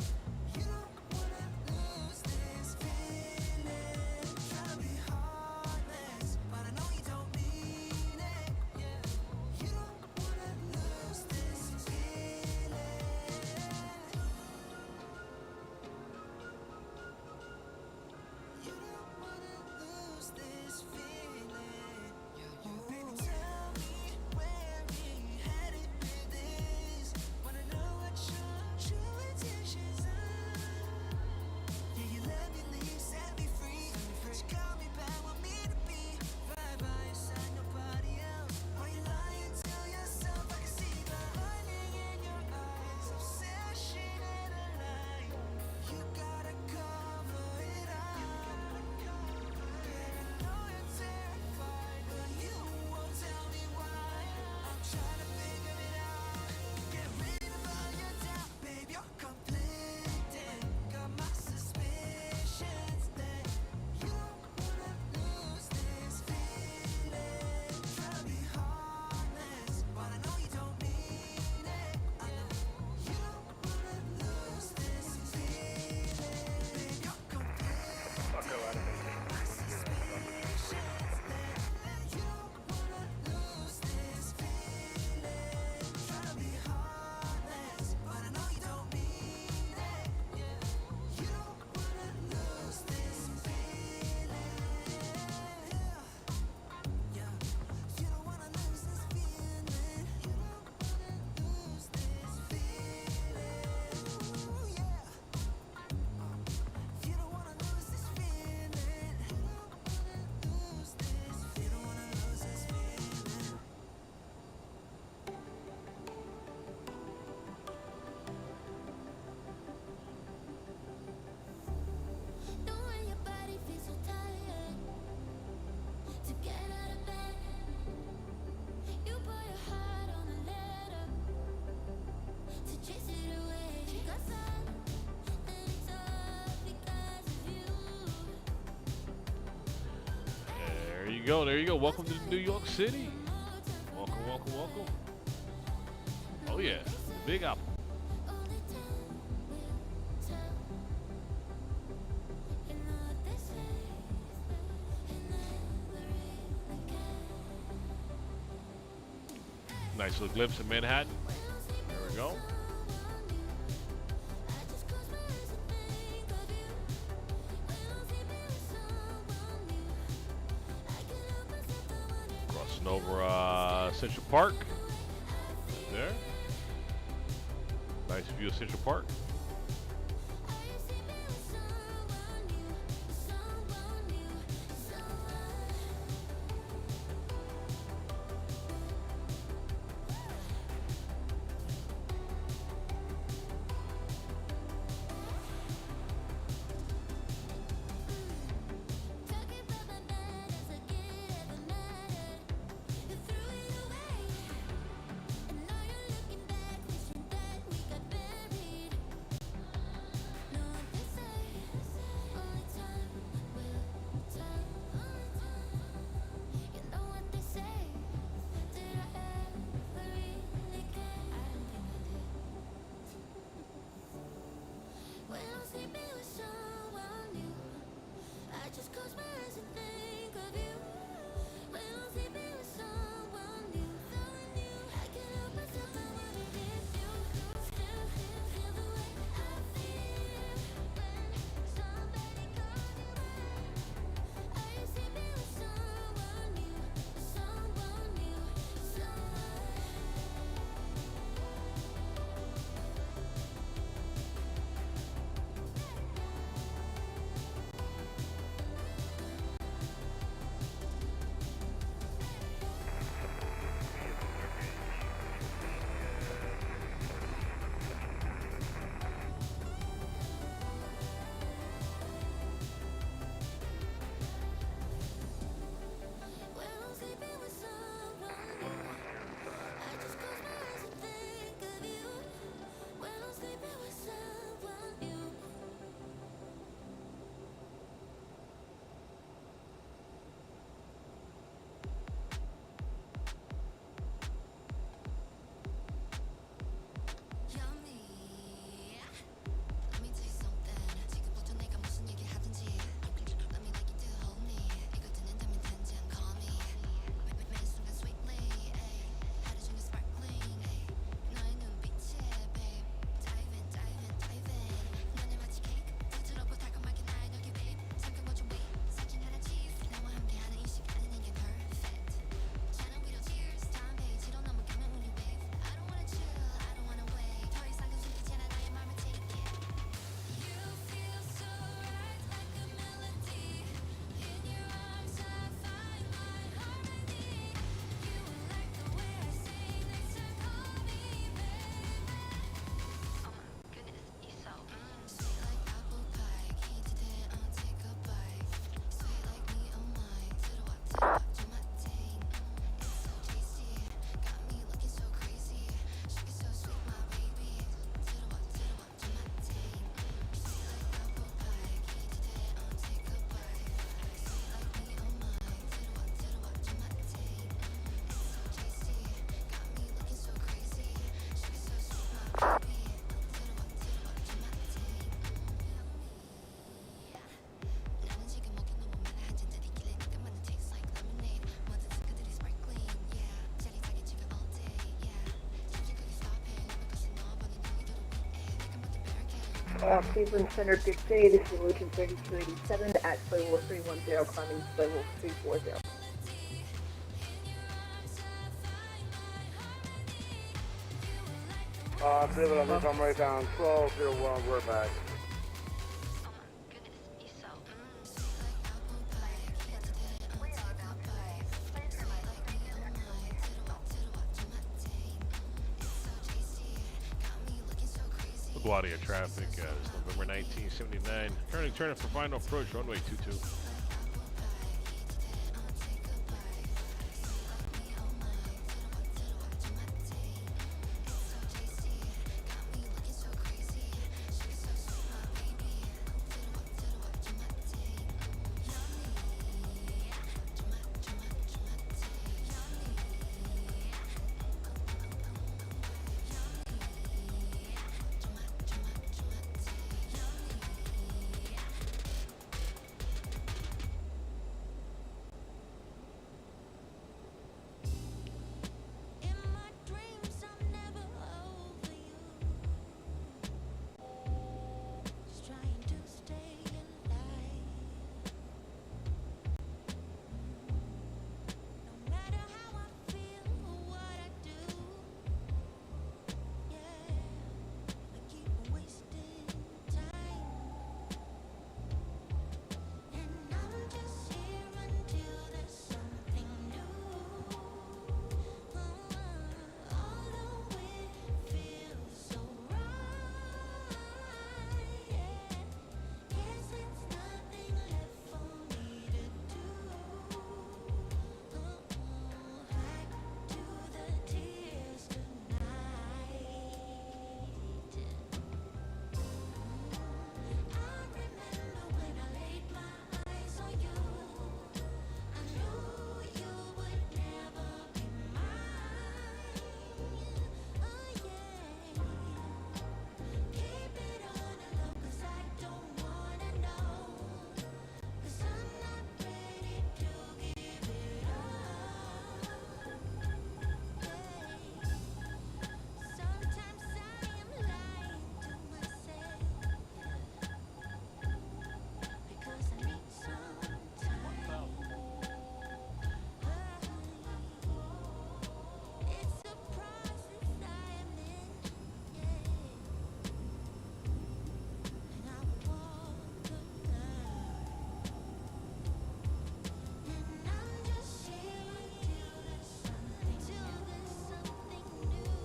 you don't wanna lose this feeling. Try to be heartless, but I know you don't mean it. Yeah, you don't wanna lose this feeling. You don't wanna lose this feeling. Baby, tell me where we headed with this. Wanna know what your true intentions are. Yeah, you let me leave, set me free. But you call me back, want me to be right by your side, nobody else. Are you lying to yourself? I can see the lightning in your eyes, obsession and a lie. You gotta cover it up. Paranoid, terrified, but you won't tell me why. I'm trying to figure it out. Get rid of all your doubt, babe. You're conflicted. Got my suspicions that you don't wanna lose this feeling. Try to be heartless, but I know you don't mean it. I know you don't wanna lose this feeling. Babe, you're conflicted. I'll go out of it. Knowing your body feels so tired to get out of bed. You put your heart on a letter to chase it away. You got sad and it's all because of you. There you go. There you go. Welcome to New York City. Welcome, welcome, welcome. Oh yeah, the Big Apple. Only time will tell. You know what they say, you never really care. Nice little glimpse of Manhattan. There we go. I just close my eyes and think of you. When I see me with someone new, I can't help myself, I wanna Crossing over Central Park. There. Nice view of Central Park. Cleveland Center, good day. This is Lieutenant 3287 at flight level 310, climbing flight level 340. Cleveland, I'm on right down 1201, we're back. LaGuardia traffic is November 1979. Turning for final approach, runway 22. In my dreams, I'm never over you. Just trying to stay alive. No matter how I feel or what I do, yeah, I keep on wasting time. And I'm just here until there's something new. Although it feels so right, guess it's nothing left for me to do. Back to the tears tonight. I remember when I laid my eyes on you. I knew you would never be mine. Oh yeah. Keep it on the low 'cause I don't wanna know. 'Cause I'm not ready to give it up. Sometimes I am lying to myself. Because I need some time. It's a process I am in, and I walk the line. And I'm just here until there's something new,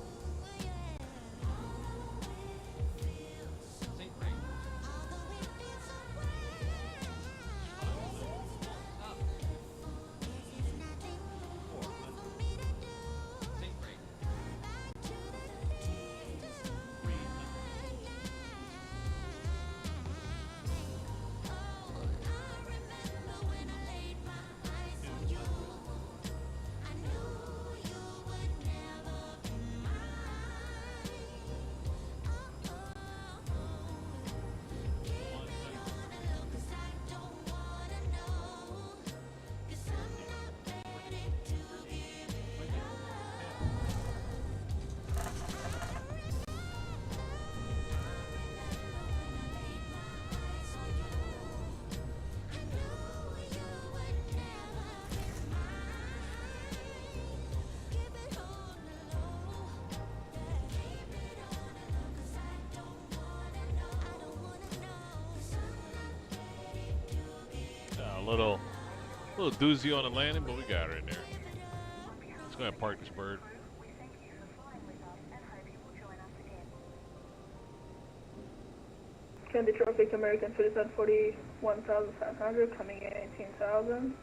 Although it feels so right. Although it feels so right. There's nothing more for me to do. Back to the tears. Oh, I remember when I laid my eyes on you. I knew you would never be mine. Keep it on the low 'cause I don't wanna know. 'Cause I'm not ready to give it up. A little doozy on the landing, but we got her in there. Let's go ahead and park this bird. Candy traffic American 41,500 coming in 18,000.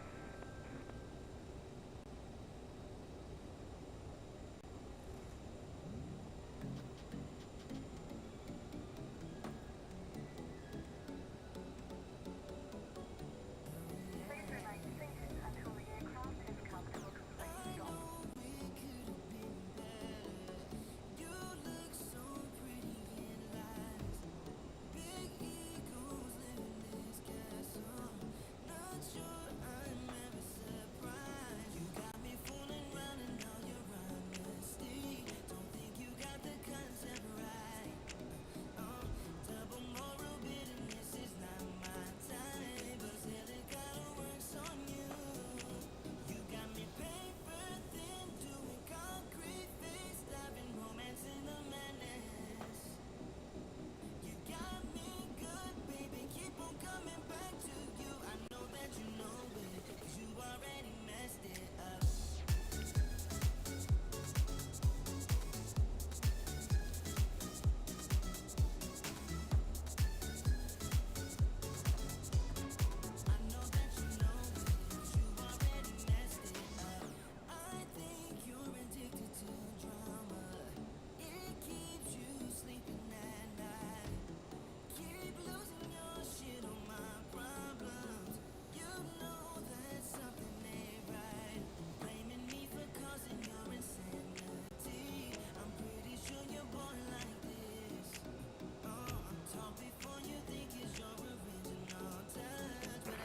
Not sure I'm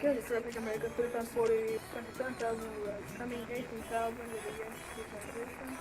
Good, Traffic America, 340, 27,000, coming 18,000 with a Yankee transition.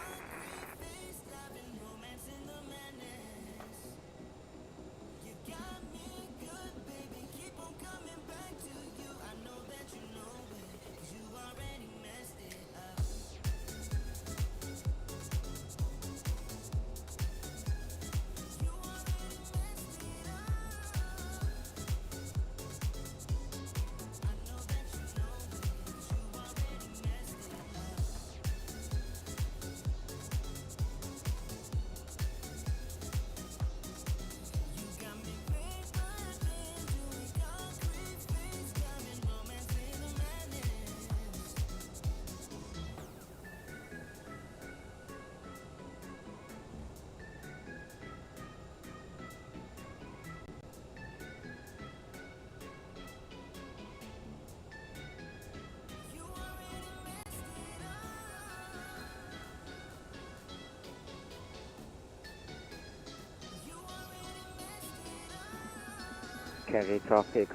Carry traffic,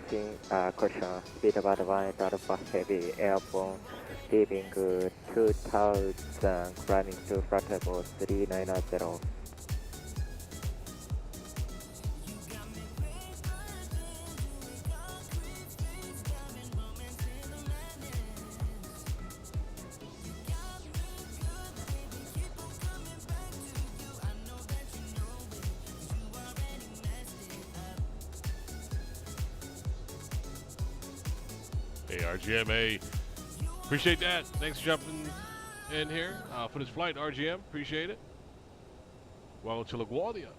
CORSAIR, speed about 1 bus heavy, airborne, leaving 2000, climbing to flight level 390. Hey, RGMA. Appreciate that. Thanks for jumping in here for this flight, RGM. Appreciate it. Welcome to LaGuardia.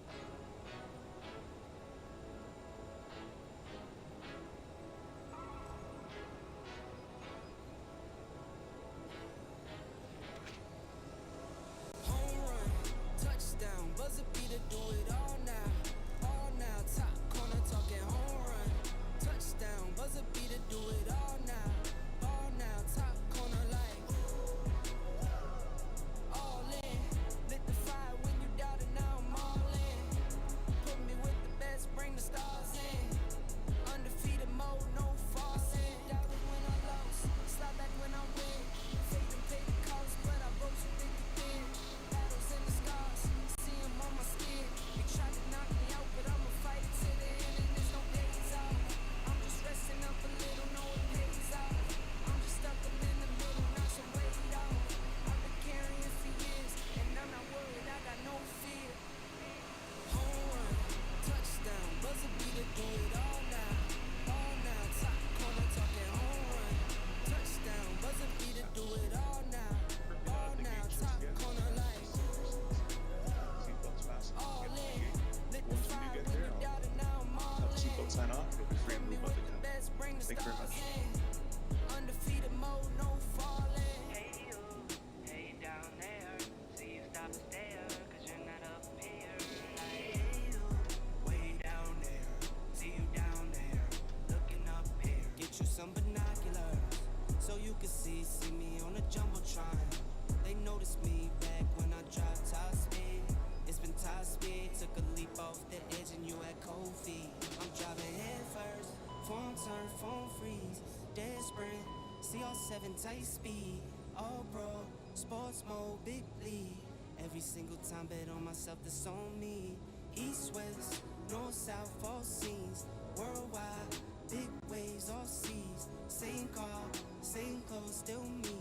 Tight speed, all pro, sports mode, big league. Every single time bet on myself, that's on me. East, west, north, south, all scenes. Worldwide, big waves, all seas. Same car, same clothes, still me.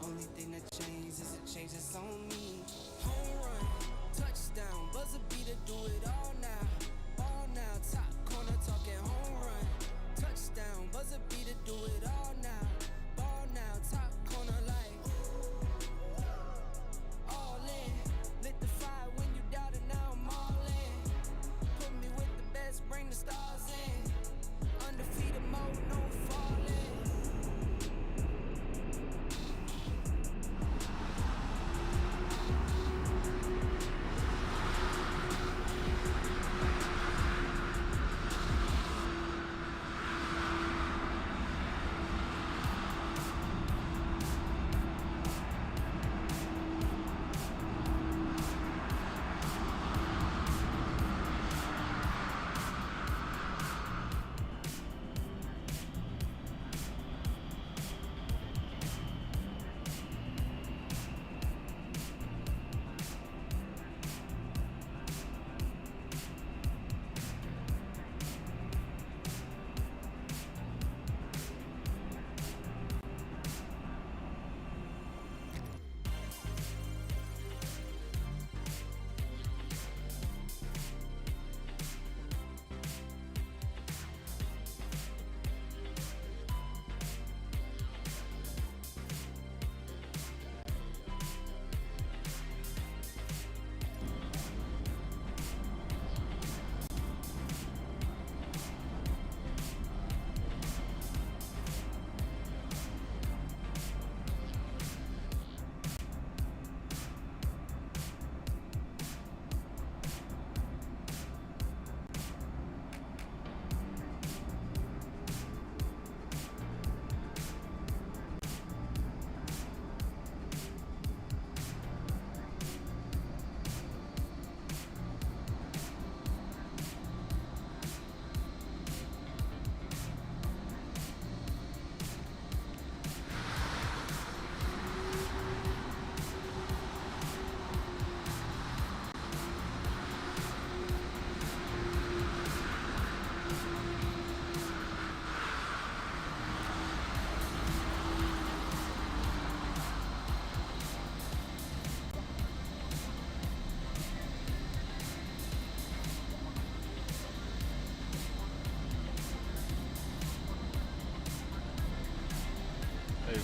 Only thing that changed is a change that's on me. Home run, touchdown, buzzer beater, do it all now. Ball now, top corner, talking home run. Touchdown, buzzer beater, do it all now. Top corner like all in. Lit the fire when you doubt it, now I'm all in. Put me with the best, bring the stars in. Undefeated mode, no falling.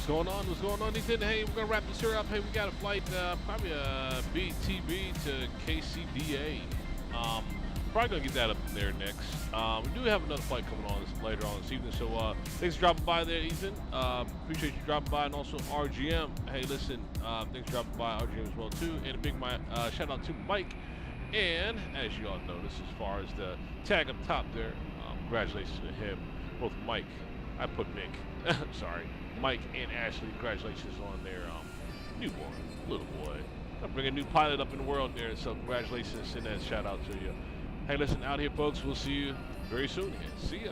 What's going on? What's going on, Ethan? Hey, we're gonna wrap this here up. Hey, we got a flight, probably a BTB to KCDA. Probably gonna get that up there next. We do have another flight coming on later on this evening. So thanks for dropping by there, Ethan. Appreciate you dropping by, and also RGM. Hey, listen, thanks for dropping by, RGM as well too. And a big shout out to Mike. And as you all notice, as far as the tag up top there, congratulations to him, both Mike. I put Mick. Sorry. Mike and Ashley, congratulations on their newborn, little boy. I'm bringing a new pilot up in the world there, so congratulations, send that shout out to you. Hey, listen, out here, folks, we'll see you very soon. See ya.